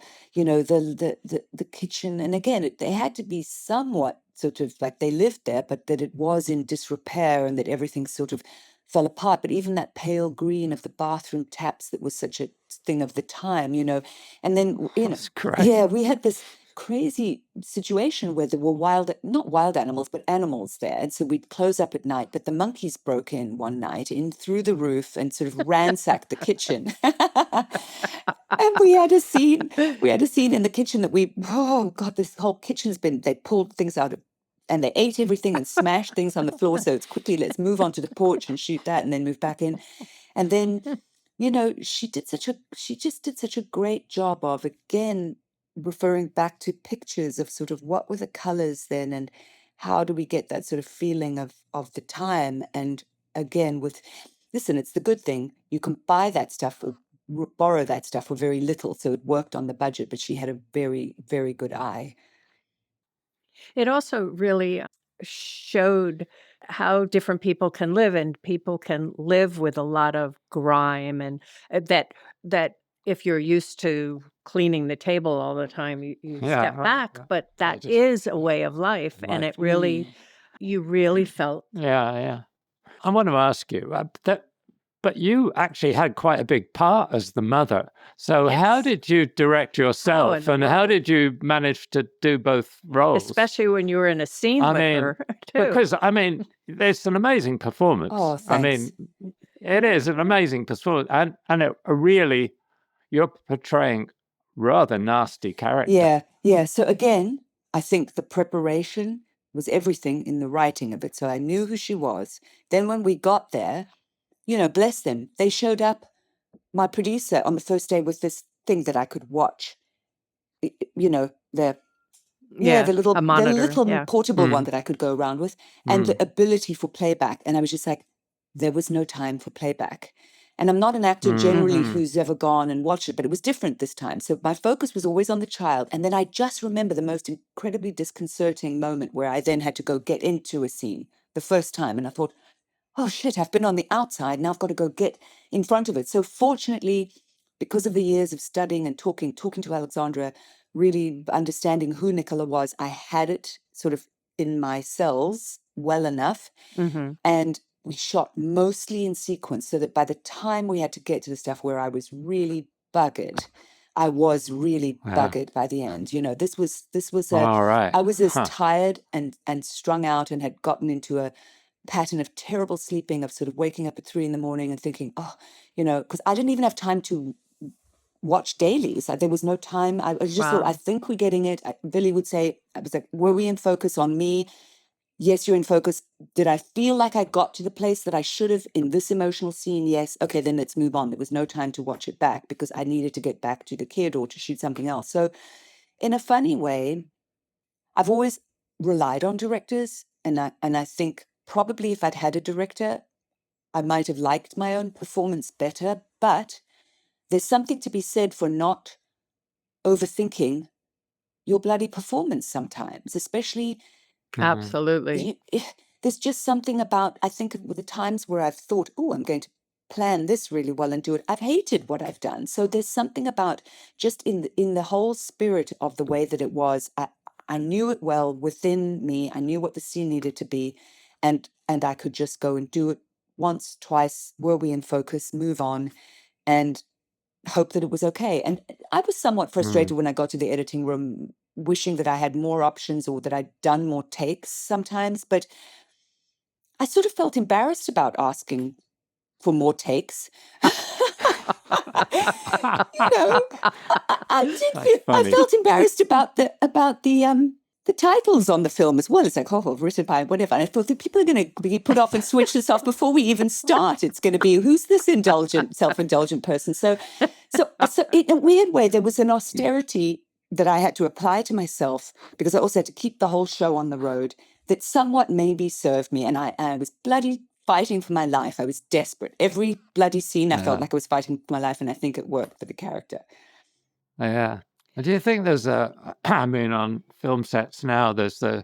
kitchen. And again, they had to be somewhat sort of like they lived there, but that it was in disrepair and that everything sort of fell apart. But even that pale green of the bathroom taps that was such a thing of the time, and then, That's great. yeah, we had this crazy situation where there were not wild animals, but animals there. And so we'd close up at night, but the monkeys broke in one night in through the roof and sort of ransacked the kitchen. And we had a scene in the kitchen that oh God, this whole kitchen's they pulled things out of, and they ate everything and smashed things on the floor. So it's quickly, let's move on to the porch and shoot that and then move back in. And then, she just did such a great job of, again, referring back to pictures of sort of what were the colors then. And how do we get that sort of feeling of the time? And again, listen, it's the good thing. You can buy that stuff or borrow that stuff for very little. So it worked on the budget, but she had a very, very good eye. It also really showed how different people can live, and people can live with a lot of grime, and that if you're used to cleaning the table all the time, you step back, but that is a way of life, and it really, you really felt. Yeah. I want to ask you, but you actually had quite a big part as the mother. So how did you direct yourself, and how did you manage to do both roles? Especially when you were in a scene with her, too. Because, it's an amazing performance. Oh, thanks. It is an amazing performance. And it really, you're portraying rather nasty character. Yeah. So again, I think the preparation was everything in the writing of it. So I knew who she was. Then when we got there, bless them, they showed up, my producer, on the first day with this thing that I could watch. The little portable one that I could go around with, and the ability for playback. And I was just like, there was no time for playback. And I'm not an actor generally who's ever gone and watched it, but it was different this time. So my focus was always on the child. And then I just remember the most incredibly disconcerting moment where I then had to go get into a scene the first time. And I thought, oh shit, I've been on the outside. Now I've got to go get in front of it. So fortunately, because of the years of studying and talking to Alexandra, really understanding who Nicola was, I had it sort of in my cells well enough. And we shot mostly in sequence, so that by the time we had to get to the stuff where I was really buggered, I was really buggered by the end. This was all right. I was as tired and strung out, and had gotten into a pattern of terrible sleeping, of sort of waking up at 3 a.m. and thinking, because I didn't even have time to watch dailies. There was no time. I just thought, I think we're getting it. Billy would say, I was like, were we in focus on me? Yes, you're in focus. Did I feel like I got to the place that I should have in this emotional scene? Yes. Okay, then let's move on. There was no time to watch it back because I needed to get back to the kid or to shoot something else. So in a funny way, I've always relied on directors. And I think probably if I'd had a director, I might have liked my own performance better. But there's something to be said for not overthinking your bloody performance sometimes, especially. Absolutely. There's just something about, I think, with the times where I've thought, oh, I'm going to plan this really well and do it. I've hated what I've done. So there's something about just in the whole spirit of the way that it was. I knew it well within me. I knew what the scene needed to be, and I could just go and do it once, twice. Were we in focus? Move on, and hope that it was okay. And I was somewhat frustrated when I got to the editing room, wishing that I had more options or that I'd done more takes sometimes, but I sort of felt embarrassed about asking for more takes. I felt embarrassed about the titles on the film as well. It's like, written by whatever. And I thought that people are going to be put off and switch this off before we even start. It's going to be, who's this self-indulgent person? So in a weird way, there was an austerity that I had to apply to myself, because I also had to keep the whole show on the road, that somewhat maybe served me. And I was bloody fighting for my life. I was desperate. Every bloody scene, I felt like I was fighting for my life, and I think it worked for the character. Yeah. Do you think there's on film sets now, there's the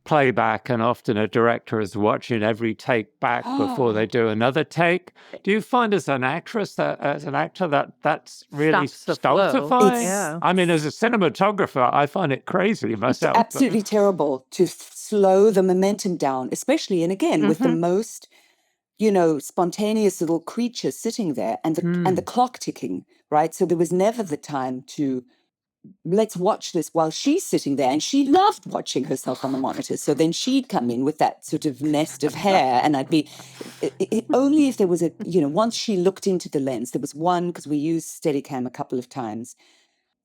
playback, and often a director is watching every take back before they do another take. Do you find as an actor that's really stultifying? Yeah. As a cinematographer, I find it crazy myself. It's absolutely terrible to slow the momentum down, especially, and again, with the most, spontaneous little creatures sitting there, and the clock ticking, right? So there was never the time to, let's watch this while she's sitting there. And she loved watching herself on the monitor. So then she'd come in with that sort of nest of hair, and I'd be, only if there was once she looked into the lens. There was one, because we used Steadicam a couple of times.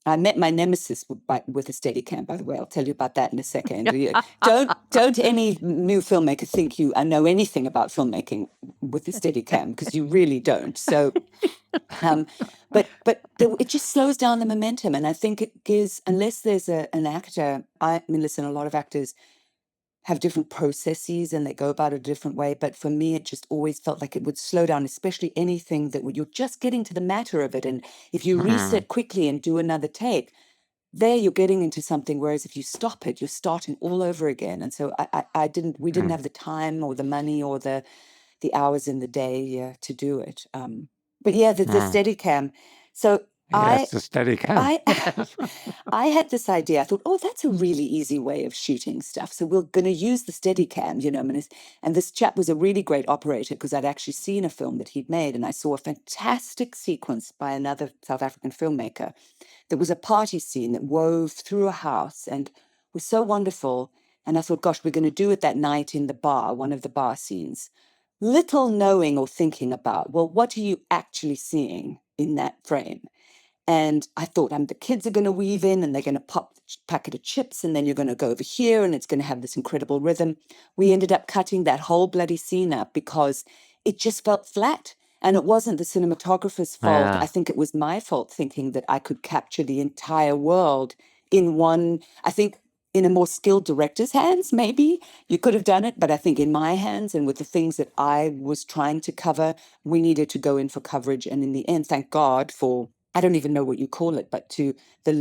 I met my nemesis with a Steadicam, by the way. I'll tell you about that in a second. Don't any new filmmaker think you know anything about filmmaking with the Steadicam, because you really don't. So, but it just slows down the momentum, and I think it gives, unless there's an actor. Listen, a lot of actors have different processes and they go about it a different way. But for me, it just always felt like it would slow down, especially anything that you're just getting to the matter of it. And if you reset quickly and do another take, there you're getting into something. Whereas if you stop it, you're starting all over again. And so we didn't have the time or the money or the hours in the day to do it. But yeah, the Steadicam. So Yes, the Steadicam. I had this idea. I thought, oh, that's a really easy way of shooting stuff. So we're going to use the Steadicam, and this chap was a really great operator because I'd actually seen a film that he'd made, and I saw a fantastic sequence by another South African filmmaker. There was a party scene that wove through a house and was so wonderful. And I thought, gosh, we're going to do it that night in the bar, one of the bar scenes. Little knowing or thinking about, well, what are you actually seeing in that frame? And I thought, the kids are going to weave in and they're going to pop a packet of chips and then you're going to go over here and it's going to have this incredible rhythm. We ended up cutting that whole bloody scene up because it just felt flat. And it wasn't the cinematographer's fault. I think it was my fault thinking that I could capture the entire world in one. I think in a more skilled director's hands, maybe you could have done it. But I think in my hands and with the things that I was trying to cover, we needed to go in for coverage. And in the end, thank God for, I don't even know what you call it, but to the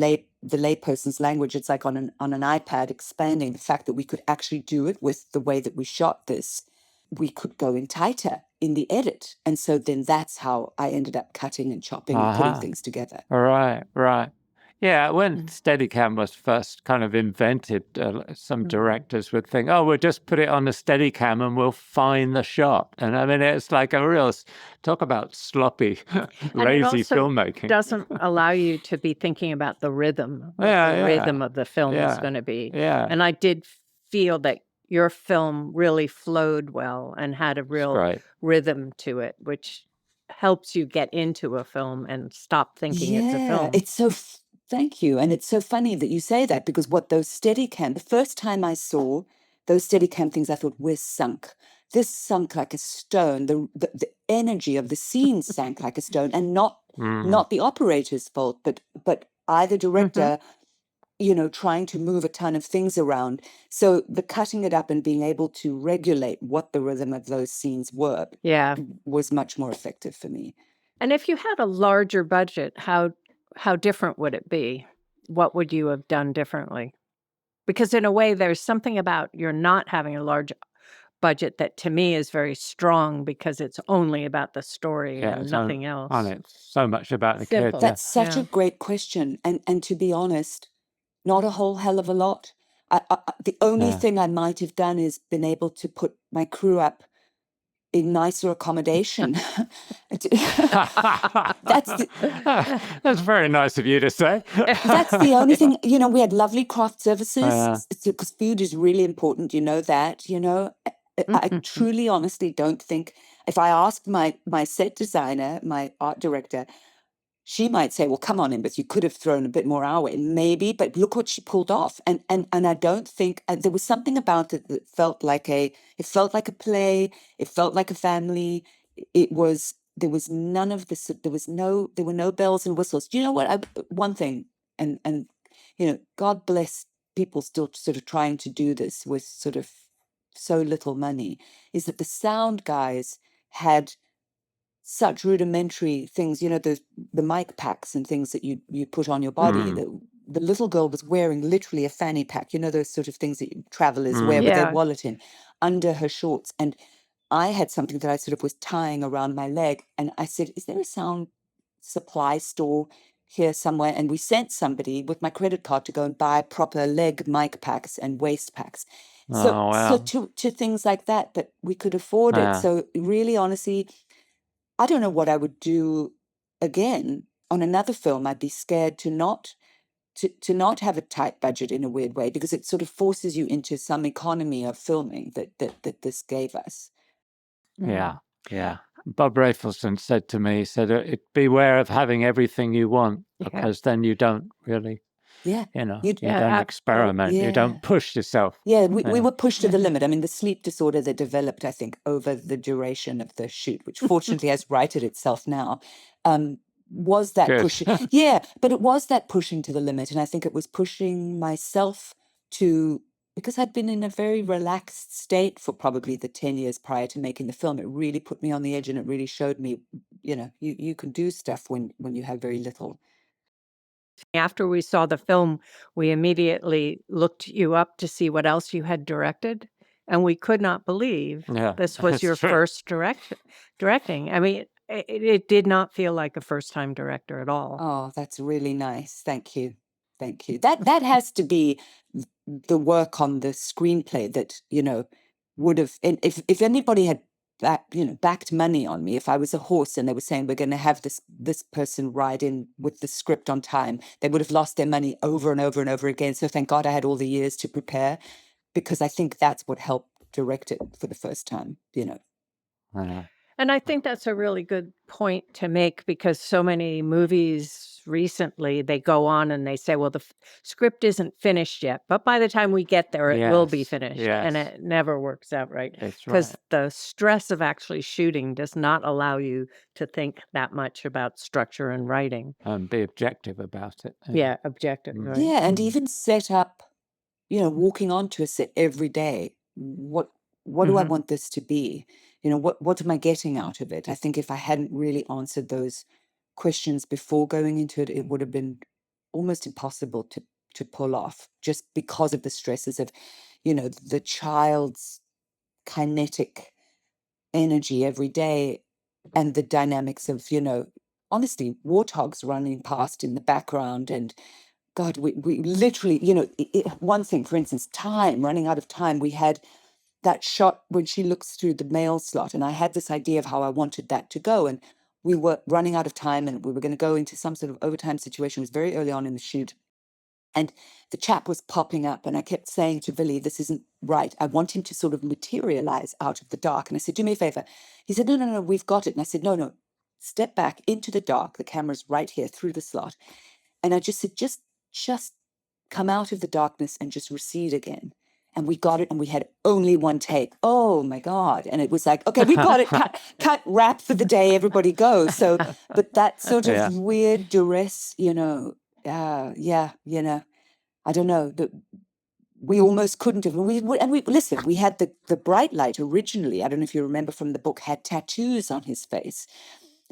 layperson's language, it's like on an iPad expanding the fact that we could actually do it with the way that we shot this. We could go in tighter in the edit. And so then that's how I ended up cutting and chopping and putting things together. Right. Yeah, when Steadicam was first kind of invented, some directors would think, oh, we'll just put it on the Steadicam and we'll find the shot. And I mean, it's like a real, talk about sloppy, lazy filmmaking. It doesn't allow you to be thinking about the rhythm, rhythm of the film is going to be. Yeah. And I did feel that your film really flowed well and had a real rhythm to it, which helps you get into a film and stop thinking it's a film. It's so... Thank you. And it's so funny that you say that because what those Steadicam, the first time I saw those Steadicam things, I thought, we're sunk. This sunk like a stone. The energy of the scene sank like a stone, and not the operator's fault, but I, the director, trying to move a ton of things around. So the cutting it up and being able to regulate what the rhythm of those scenes were was much more effective for me. And if you had a larger budget, how different would it be? What would you have done differently? Because in a way, there's something about you're not having a large budget that to me is very strong because it's only about the story and nothing else. And it's so much about the kids. That's such a great question. And to be honest, not a whole hell of a lot. The only thing I might have done is been able to put my crew up in nicer accommodation. That's very nice of you to say. That's the only thing. We had lovely craft services because food is really important. You know that. I truly, honestly don't think, if I asked my set designer, my art director, she might say, well, come on, Embeth, you could have thrown a bit more our way. Maybe, but look what she pulled off. And I don't think, there was something about it that felt like a play. It felt like a family. There was none of this, there were no bells and whistles. Do you know what? One thing, and God bless people still sort of trying to do this with sort of so little money, is that the sound guys had such rudimentary things, the mic packs and things that you put on your body. The little girl was wearing literally a fanny pack, those sort of things that travelers wear with their wallet in, under her shorts. And I had something that I sort of was tying around my leg. And I said, is there a sound supply store here somewhere? And we sent somebody with my credit card to go and buy proper leg mic packs and waist packs. So to things like that, but we could afford it. So really, honestly, I don't know what I would do again on another film. I'd be scared to not have a tight budget in a weird way, because it sort of forces you into some economy of filming that this gave us. Yeah. Bob Rafelson said to me, beware of having everything you want, because then you don't really, you don't experiment, you don't push yourself. Yeah, we were pushed to the limit. I mean, the sleep disorder that developed, I think, over the duration of the shoot, which fortunately has righted itself now, was that pushing. Yeah, but it was that pushing to the limit. And I think it was pushing myself to because I'd been in a very relaxed state for probably the 10 years prior to making the film, it really put me on the edge, and it really showed me, you can do stuff when you have very little. After we saw the film, we immediately looked you up to see what else you had directed, and we could not believe this was your first directing. I mean, it did not feel like a first-time director at all. Oh, that's really nice. Thank you. Thank you. That has to be the work on the screenplay that, would have, and if anybody had backed money on me, if I was a horse and they were saying we're going to have this person ride in with the script on time, they would have lost their money over and over and over again. So thank God I had all the years to prepare, because I think that's what helped direct it for the first time, And I think that's a really good point to make, because so many movies recently, they go on and they say, well, the script isn't finished yet, but by the time we get there, it will be finished. And it never works out right. Because the stress of actually shooting does not allow you to think that much about structure and writing. Be objective about it. Yeah, objective. Right? Yeah, and even set up, walking onto a set every day. What do I want this to be? What am I getting out of it? I think if I hadn't really answered those questions before going into it, it would have been almost impossible to pull off, just because of the stresses of, the child's kinetic energy every day, and the dynamics of, honestly, warthogs running past in the background. And God, we literally, one thing, for instance, running out of time. We had that shot when she looks through the mail slot, and I had this idea of how I wanted that to go, and we were running out of time, and we were going to go into some sort of overtime situation. It was very early on in the shoot, and the chap was popping up, and I kept saying to Billy, this isn't right. I want him to sort of materialize out of the dark. And I said, do me a favor. He said, no, we've got it. And I said, no, step back into the dark. The camera's right here through the slot. And I just said, just come out of the darkness and just recede again. And we got it, and we had only one take. Oh my God. And it was like, okay, we got it, cut, wrap for the day, everybody go. So, but that sort of weird duress, I don't know, that we almost couldn't have. Listen, we had the bright light originally, I don't know if you remember from the book, had tattoos on his face.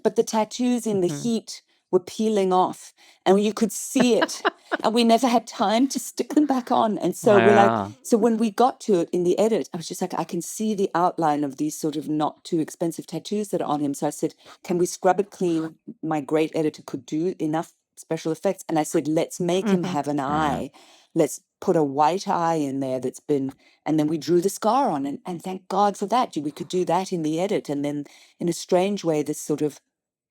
But the tattoos in the heat were peeling off, and you could see it, and we never had time to stick them back on. And so so when we got to it in the edit, I was just like, I can see the outline of these sort of not too expensive tattoos that are on him. So I said, can we scrub it clean? My great editor could do enough special effects. And I said, let's make him have an eye. Let's put a white eye in there and then we drew the scar on, and thank God for that. We could do that in the edit. And then in a strange way, this sort of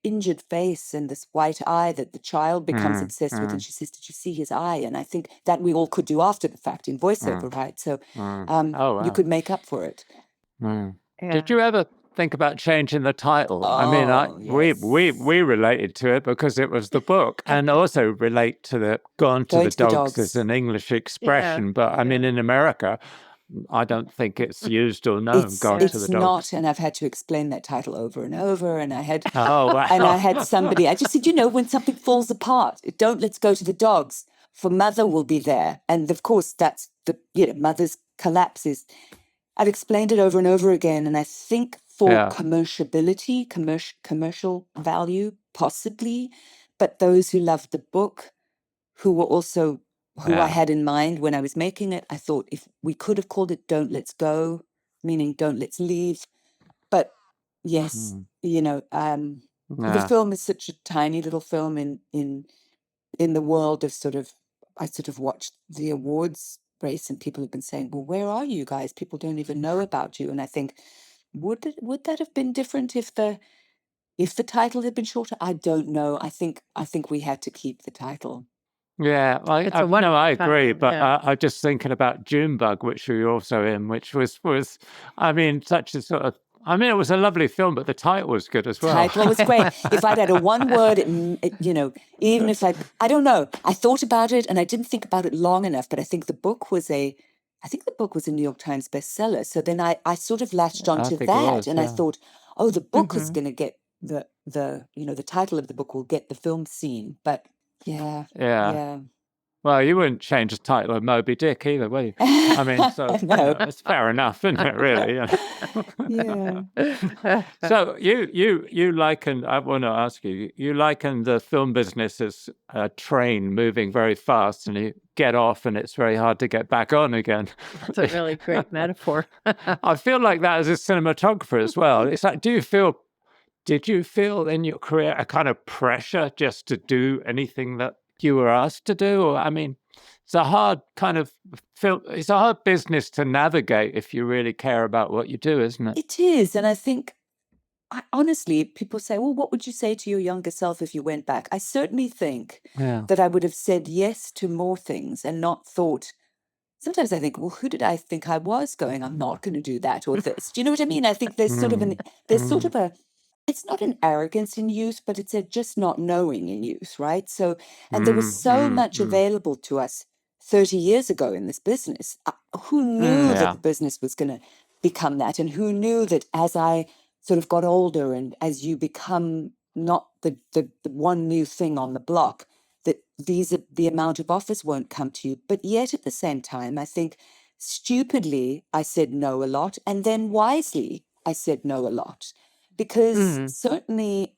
injured face and this white eye that the child becomes obsessed with. And she says, did you see his eye? And I think that we all could do after the fact in voiceover, right? So you could make up for it. Yeah. Did you ever think about changing the title? I mean, yes. we related to it because it was the book, and also relate to the Gone to the Dogs as an English expression. But I mean, in America, I don't think it's used or known. Gone to the Dogs. It's not, and I've had to explain that title over and over. And I had, and I had somebody. I just said, when something falls apart, let's go to the dogs. For mother will be there, and of course that's the mother's collapses. I've explained it over and over again, and I think for commerciability, commercial value, possibly, but those who loved the book, who were also who I had in mind when I was making it, I thought if we could have called it Don't Let's Go, meaning Don't Let's Leave. But yes, the film is such a tiny little film in the world of I watched the awards race, and people have been saying, well, where are you guys? People don't even know about you. And I think, would that have been different if the title had been shorter? I don't know. I think we had to keep the title. Yeah, I agree. But I'm just thinking about Junebug, which we were also in, which was I mean, such a sort of. I mean, it was a lovely film, but the title was good as well. The title was great. If I'd had a one word, even if I don't know. I thought about it, and I didn't think about it long enough. But I think the book was a New York Times bestseller. So then I sort of latched onto that, and I thought, oh, the book was going to get the title of the book will get the film scene. But yeah. Well, you wouldn't change the title of Moby Dick either, will you? I mean, so No. it's fair enough, isn't it? Really. Yeah. So you liken. I want to ask you. You liken the film business as a train moving very fast, and you get off, and it's very hard to get back on again. That's a really great metaphor. I feel like that as a cinematographer as well. It's like, did you feel in your career a kind of pressure just to do anything that you were asked to do? Or, I mean, it's a hard kind of it's a hard business to navigate if you really care about what you do, isn't it? It is. And I think, honestly, people say, well, what would you say to your younger self if you went back? I certainly think that I would have said yes to more things and not thought. Sometimes I think, well, who did I think I was going, I'm not going to do that or this. Do you know what I mean? I think there's sort of it's not an arrogance in youth, but it's a just not knowing in youth, right? So, and there was so much available to us 30 years ago in this business. Who knew that the business was going to become that? And who knew that as I sort of got older and as you become not the one new thing on the block, that the amount of offers won't come to you. But yet at the same time, I think stupidly I said no a lot, and then wisely I said no a lot. Because certainly,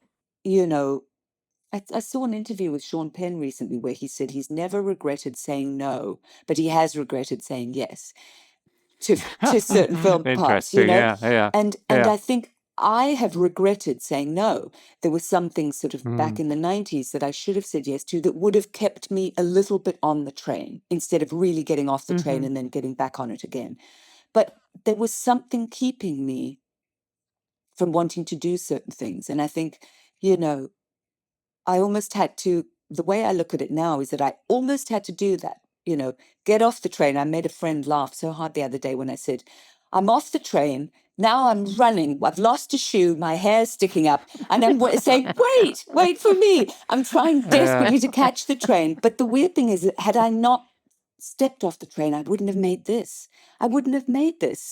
I saw an interview with Sean Penn recently where he said he's never regretted saying no, but he has regretted saying yes to certain film parts, Yeah. And I think I have regretted saying no. There were some things sort of back in the 90s that I should have said yes to that would have kept me a little bit on the train instead of really getting off the train and then getting back on it again. But there was something keeping me from wanting to do certain things. And I think, I almost had to, the way I look at it now is that I almost had to do that, get off the train. I made a friend laugh so hard the other day when I said, I'm off the train. Now I'm running. I've lost a shoe. My hair's sticking up. And I'm saying, wait for me. I'm trying desperately to catch the train. But the weird thing is that had I not stepped off the train, I wouldn't have made this.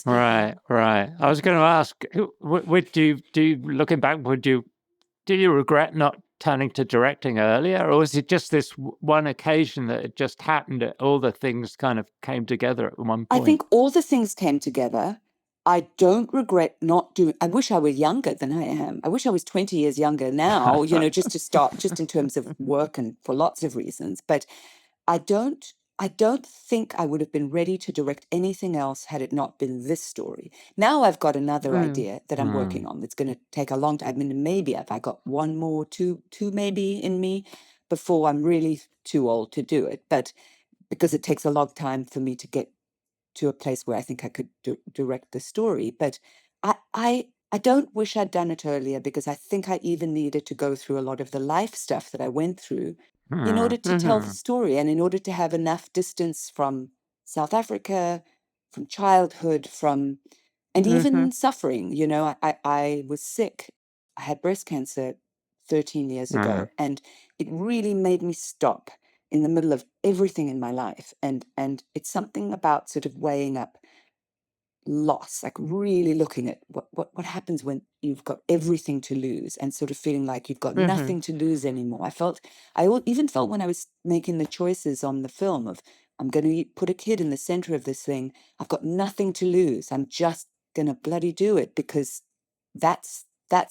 Right. I was going to ask, looking back, did you regret not turning to directing earlier, or was it just this one occasion that it just happened that all the things kind of came together at one point? I think all the things came together. I don't regret not doing. I wish I were younger than I am. I wish I was 20 years younger now, just to start, just in terms of work and for lots of reasons. But I don't think I would have been ready to direct anything else had it not been this story. Now I've got another idea that I'm working on that's going to take a long time. I mean, maybe if I got one more, two maybe in me before I'm really too old to do it. But because it takes a long time for me to get to a place where I think I could direct the story. But I don't wish I'd done it earlier, because I think I even needed to go through a lot of the life stuff that I went through in order to tell the story, and in order to have enough distance from South Africa, from childhood, and even suffering. I was sick. I had breast cancer 13 years ago, and it really made me stop in the middle of everything in my life. And it's something about sort of weighing up loss, like really looking at what happens when you've got everything to lose and sort of feeling like you've got nothing to lose anymore. I even felt when I was making the choices on the film of, I'm going to put a kid in the center of this thing. I've got nothing to lose. I'm just going to bloody do it, because that's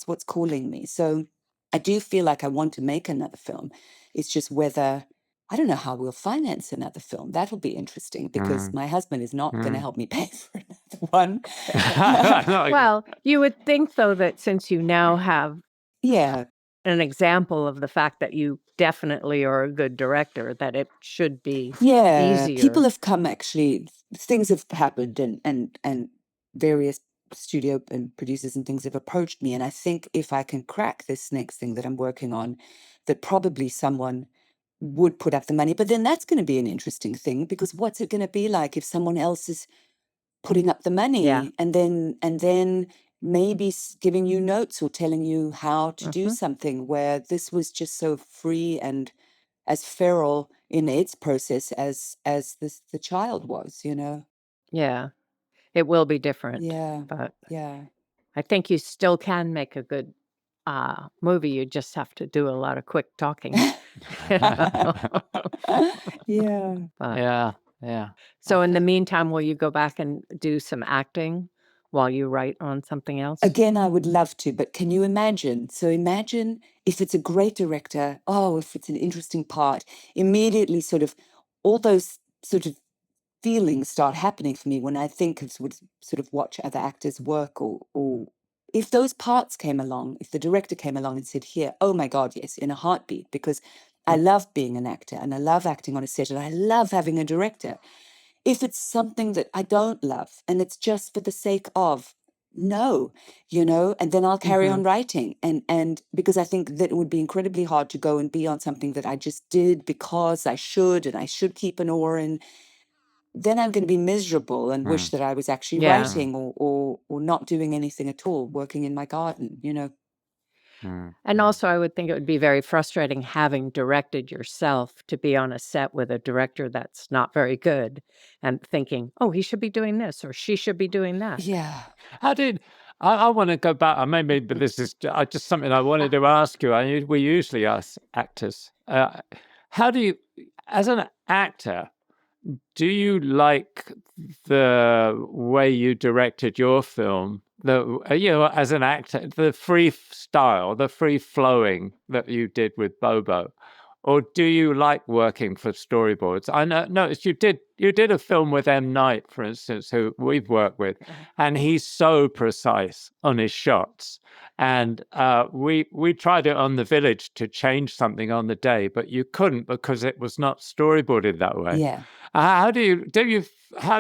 what's calling me. So I do feel like I want to make another film. It's just whether, I don't know how we'll finance another film. That'll be interesting, because my husband is not going to help me pay for another one. Well, you would think, though, that since you now have an example of the fact that you definitely are a good director, that it should be easier. People have come, actually, things have happened, and various studio and producers and things have approached me. And I think if I can crack this next thing that I'm working on, that probably someone would put up the money. But then that's going to be an interesting thing, because what's it going to be like if someone else is putting up the money and then maybe giving you notes or telling you how to do something, where this was just so free and as feral in its process as the child was, Yeah, it will be different. But I think you still can make a good movie. You just have to do a lot of quick talking. Yeah. But Yeah. so in the meantime, will you go back and do some acting while you write on something else? Again, I would love to, but can you imagine? So imagine if it's a great director, if it's an interesting part, immediately sort of all those sort of feelings start happening for me when I think of sort of watch other actors work, or if those parts came along, if the director came along and said, here, oh my God, yes, in a heartbeat, because I love being an actor and I love acting on a set and I love having a director. If it's something that I don't love and it's just for the sake of, no, and then I'll carry on writing. And because I think that it would be incredibly hard to go and be on something that I just did because I should, and I should keep an oar in. Then I'm going to be miserable and wish that I was actually writing or not doing anything at all, working in my garden, And also, I would think it would be very frustrating having directed yourself to be on a set with a director that's not very good and thinking, oh, he should be doing this or she should be doing that. Yeah. I want to go back, maybe, but this is just something I wanted to ask you. We usually ask actors, how do you, as an actor, do you like the way you directed your film? As an actor, the free style, the free flowing that you did with Bobo, or do you like working for storyboards? I noticed you did a film with M. Night, for instance, who we've worked with, and he's so precise on his shots. And we tried it on The Village to change something on the day, but you couldn't because it was not storyboarded that way. Yeah. How do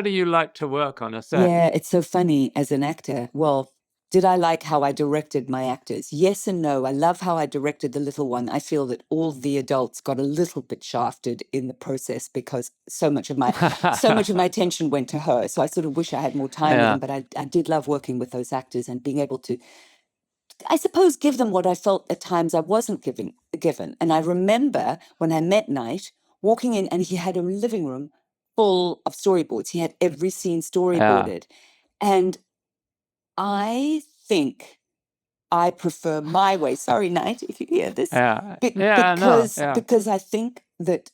you like to work on a set? Yeah, it's so funny as an actor. Well, did I like how I directed my actors? Yes and no. I love how I directed the little one. I feel that all the adults got a little bit shafted in the process because so much of my attention went to her. So I sort of wish I had more time with them. But I did love working with those actors and being able to, I suppose, give them what I felt at times I wasn't given. And I remember when I met Knight walking in, and he had a living room full of storyboards. He had every scene storyboarded. And I think I prefer my way. Sorry, Knight, if you hear this. Because I think that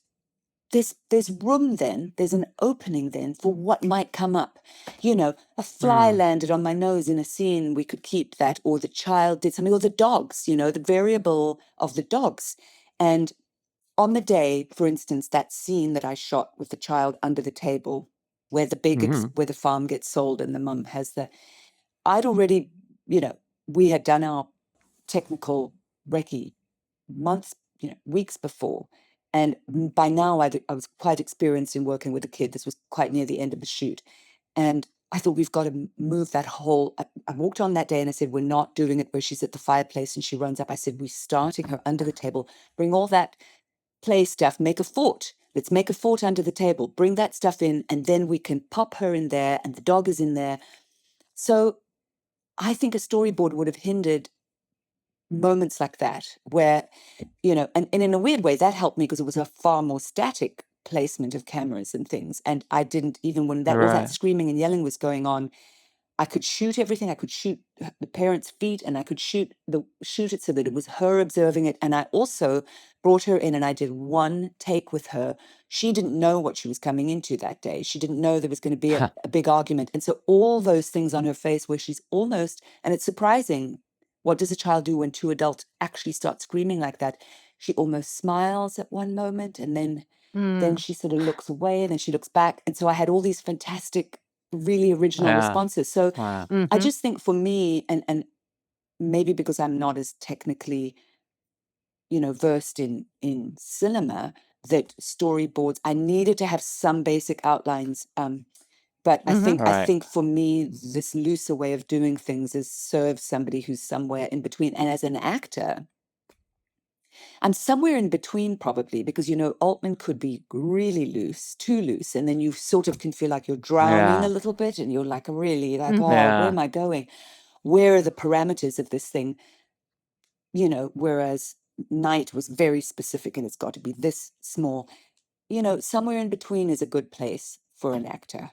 there's room then, there's an opening then for what might come up. A fly landed on my nose in a scene, we could keep that, or the child did something, or the dogs, the variable of the dogs. And on the day, for instance, that scene that I shot with the child under the table, where where the farm gets sold and the mum has I'd already, we had done our technical recce months, weeks before. And by now I was quite experienced in working with a kid. This was quite near the end of the shoot. And I thought, we've got to move that whole, I walked on that day and I said, we're not doing it where she's at the fireplace and she runs up. I said, we're starting her under the table, bring all that play stuff, make a fort. Let's make a fort under the table, bring that stuff in, and then we can pop her in there and the dog is in there. So I think a storyboard would have hindered moments like that where, and in a weird way, that helped me because it was a far more static placement of cameras and things. And I didn't, even when all that screaming and yelling was going on, I could shoot everything. I could shoot the parents' feet and I could shoot it so that it was her observing it. And I also brought her in and I did one take with her. She didn't know what she was coming into that day. She didn't know there was going to be a big argument. And so all those things on her face where she's almost, and it's surprising, what does a child do when two adults actually start screaming like that? She almost smiles at one moment and then she sort of looks away and then she looks back. And so I had all these fantastic, really original responses. So I just think for me, and maybe because I'm not as technically, versed in cinema, that storyboards, I needed to have some basic outlines. But I think for me, this looser way of doing things is serves somebody who's somewhere in between. And as an actor, I'm somewhere in between probably because, Altman could be really loose, too loose. And then you sort of can feel like you're drowning a little bit and you're like, really like, where am I going? Where are the parameters of this thing? Whereas Night was very specific and it's got to be this small. Somewhere in between is a good place for an actor.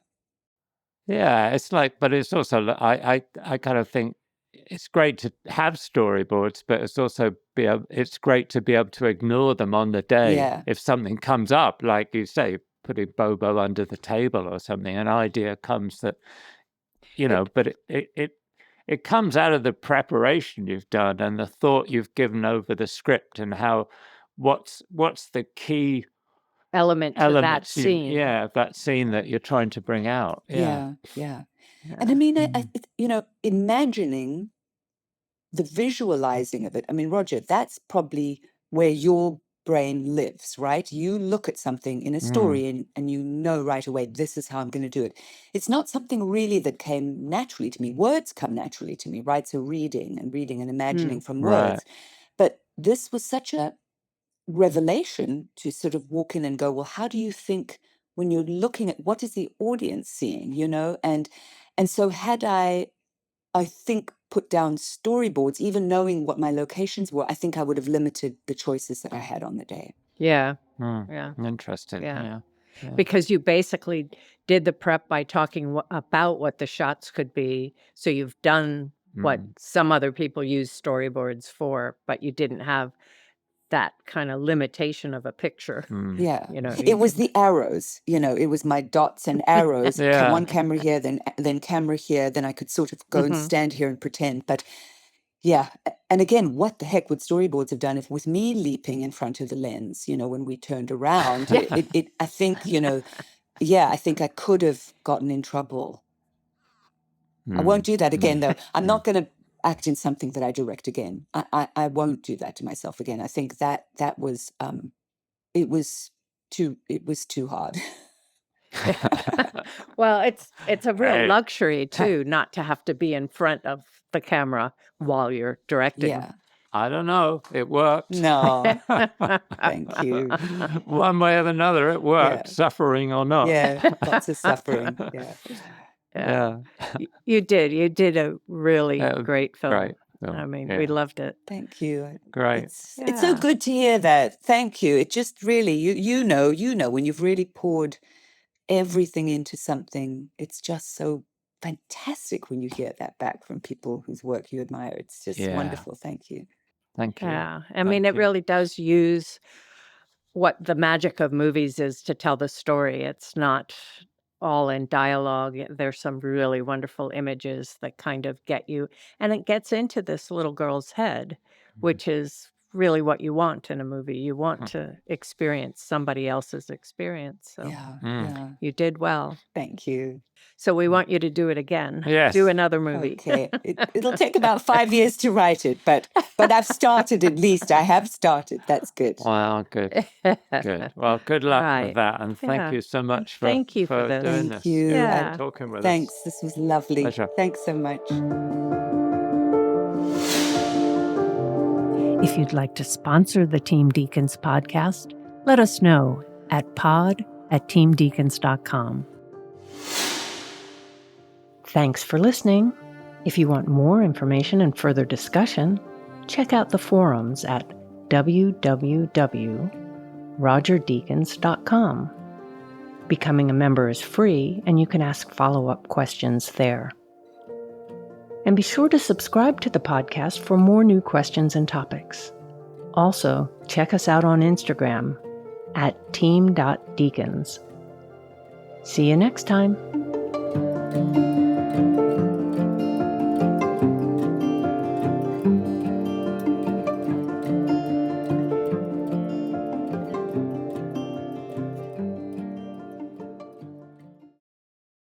Yeah, it's like, but it's also, I kind of think it's great to have storyboards, but it's great to be able to ignore them on the day. Yeah. If something comes up, like you say, putting Bobo under the table or something, an idea comes that, but it comes out of the preparation you've done and the thought you've given over the script and what's the key element to that scene. That scene that you're trying to bring out. Yeah. And I mean, imagining the visualizing of it. I mean, Roger, that's probably where your brain lives, right? You look at something in a story and you know right away, this is how I'm going to do it. It's not something really that came naturally to me. Words come naturally to me, right? So reading and imagining from words. But this was such a revelation to sort of walk in and go, well, how do you think when you're looking at what is the audience seeing, And so had I think, put down storyboards, even knowing what my locations were, I think I would have limited the choices that I had on the day. Yeah. Interesting. Yeah. Because you basically did the prep by talking about what the shots could be. So you've done what some other people use storyboards for, but you didn't have that kind of limitation of a picture. Yeah. It was the arrows, it was my dots and arrows. One camera here, then camera here, then I could sort of go and stand here and pretend. But yeah. And again, what the heck would storyboards have done if with me leaping in front of the lens, when we turned around, I think, I think I could have gotten in trouble. I won't do that again, though. I'm not going to act in something that I direct again. I won't do that to myself again. I think that was it was too hard. Well, it's a real luxury too, not to have to be in front of the camera while you're directing. Yeah. I don't know. It worked. No. Thank you. One way or another, it worked, suffering or not. Yeah, lots of suffering. Yeah. You did a really great film. Great. I mean, we loved it. Thank you. Great. It's so good to hear that. Thank you. It just really, you know, when you've really poured everything into something, it's just so fantastic when you hear that back from people whose work you admire. It's just wonderful. Thank you. Thank you. Yeah. I mean, it really does use what the magic of movies is to tell the story. It's not all in dialogue. There's some really wonderful images that kind of get you, and it gets into this little girl's head, which is really what you want in a movie. You want to experience somebody else's experience. So you did well. Thank you. So we want you to do it again. Yes. Do another movie. Okay. It'll take about 5 years to write it, but I've started at least. I have started. That's good. Wow, good. Good. Well, good luck with that. And thank you so much for this. doing Thank this. you. And talking with us. Thanks. This was lovely. Pleasure. Thanks so much. If you'd like to sponsor the Team Deakins podcast, let us know at pod@teamdeakins.com. Thanks for listening. If you want more information and further discussion, check out the forums at www.rogerdeakins.com. Becoming a member is free, and you can ask follow-up questions there. And be sure to subscribe to the podcast for more new questions and topics. Also, check us out on Instagram at team.deakins. See you next time.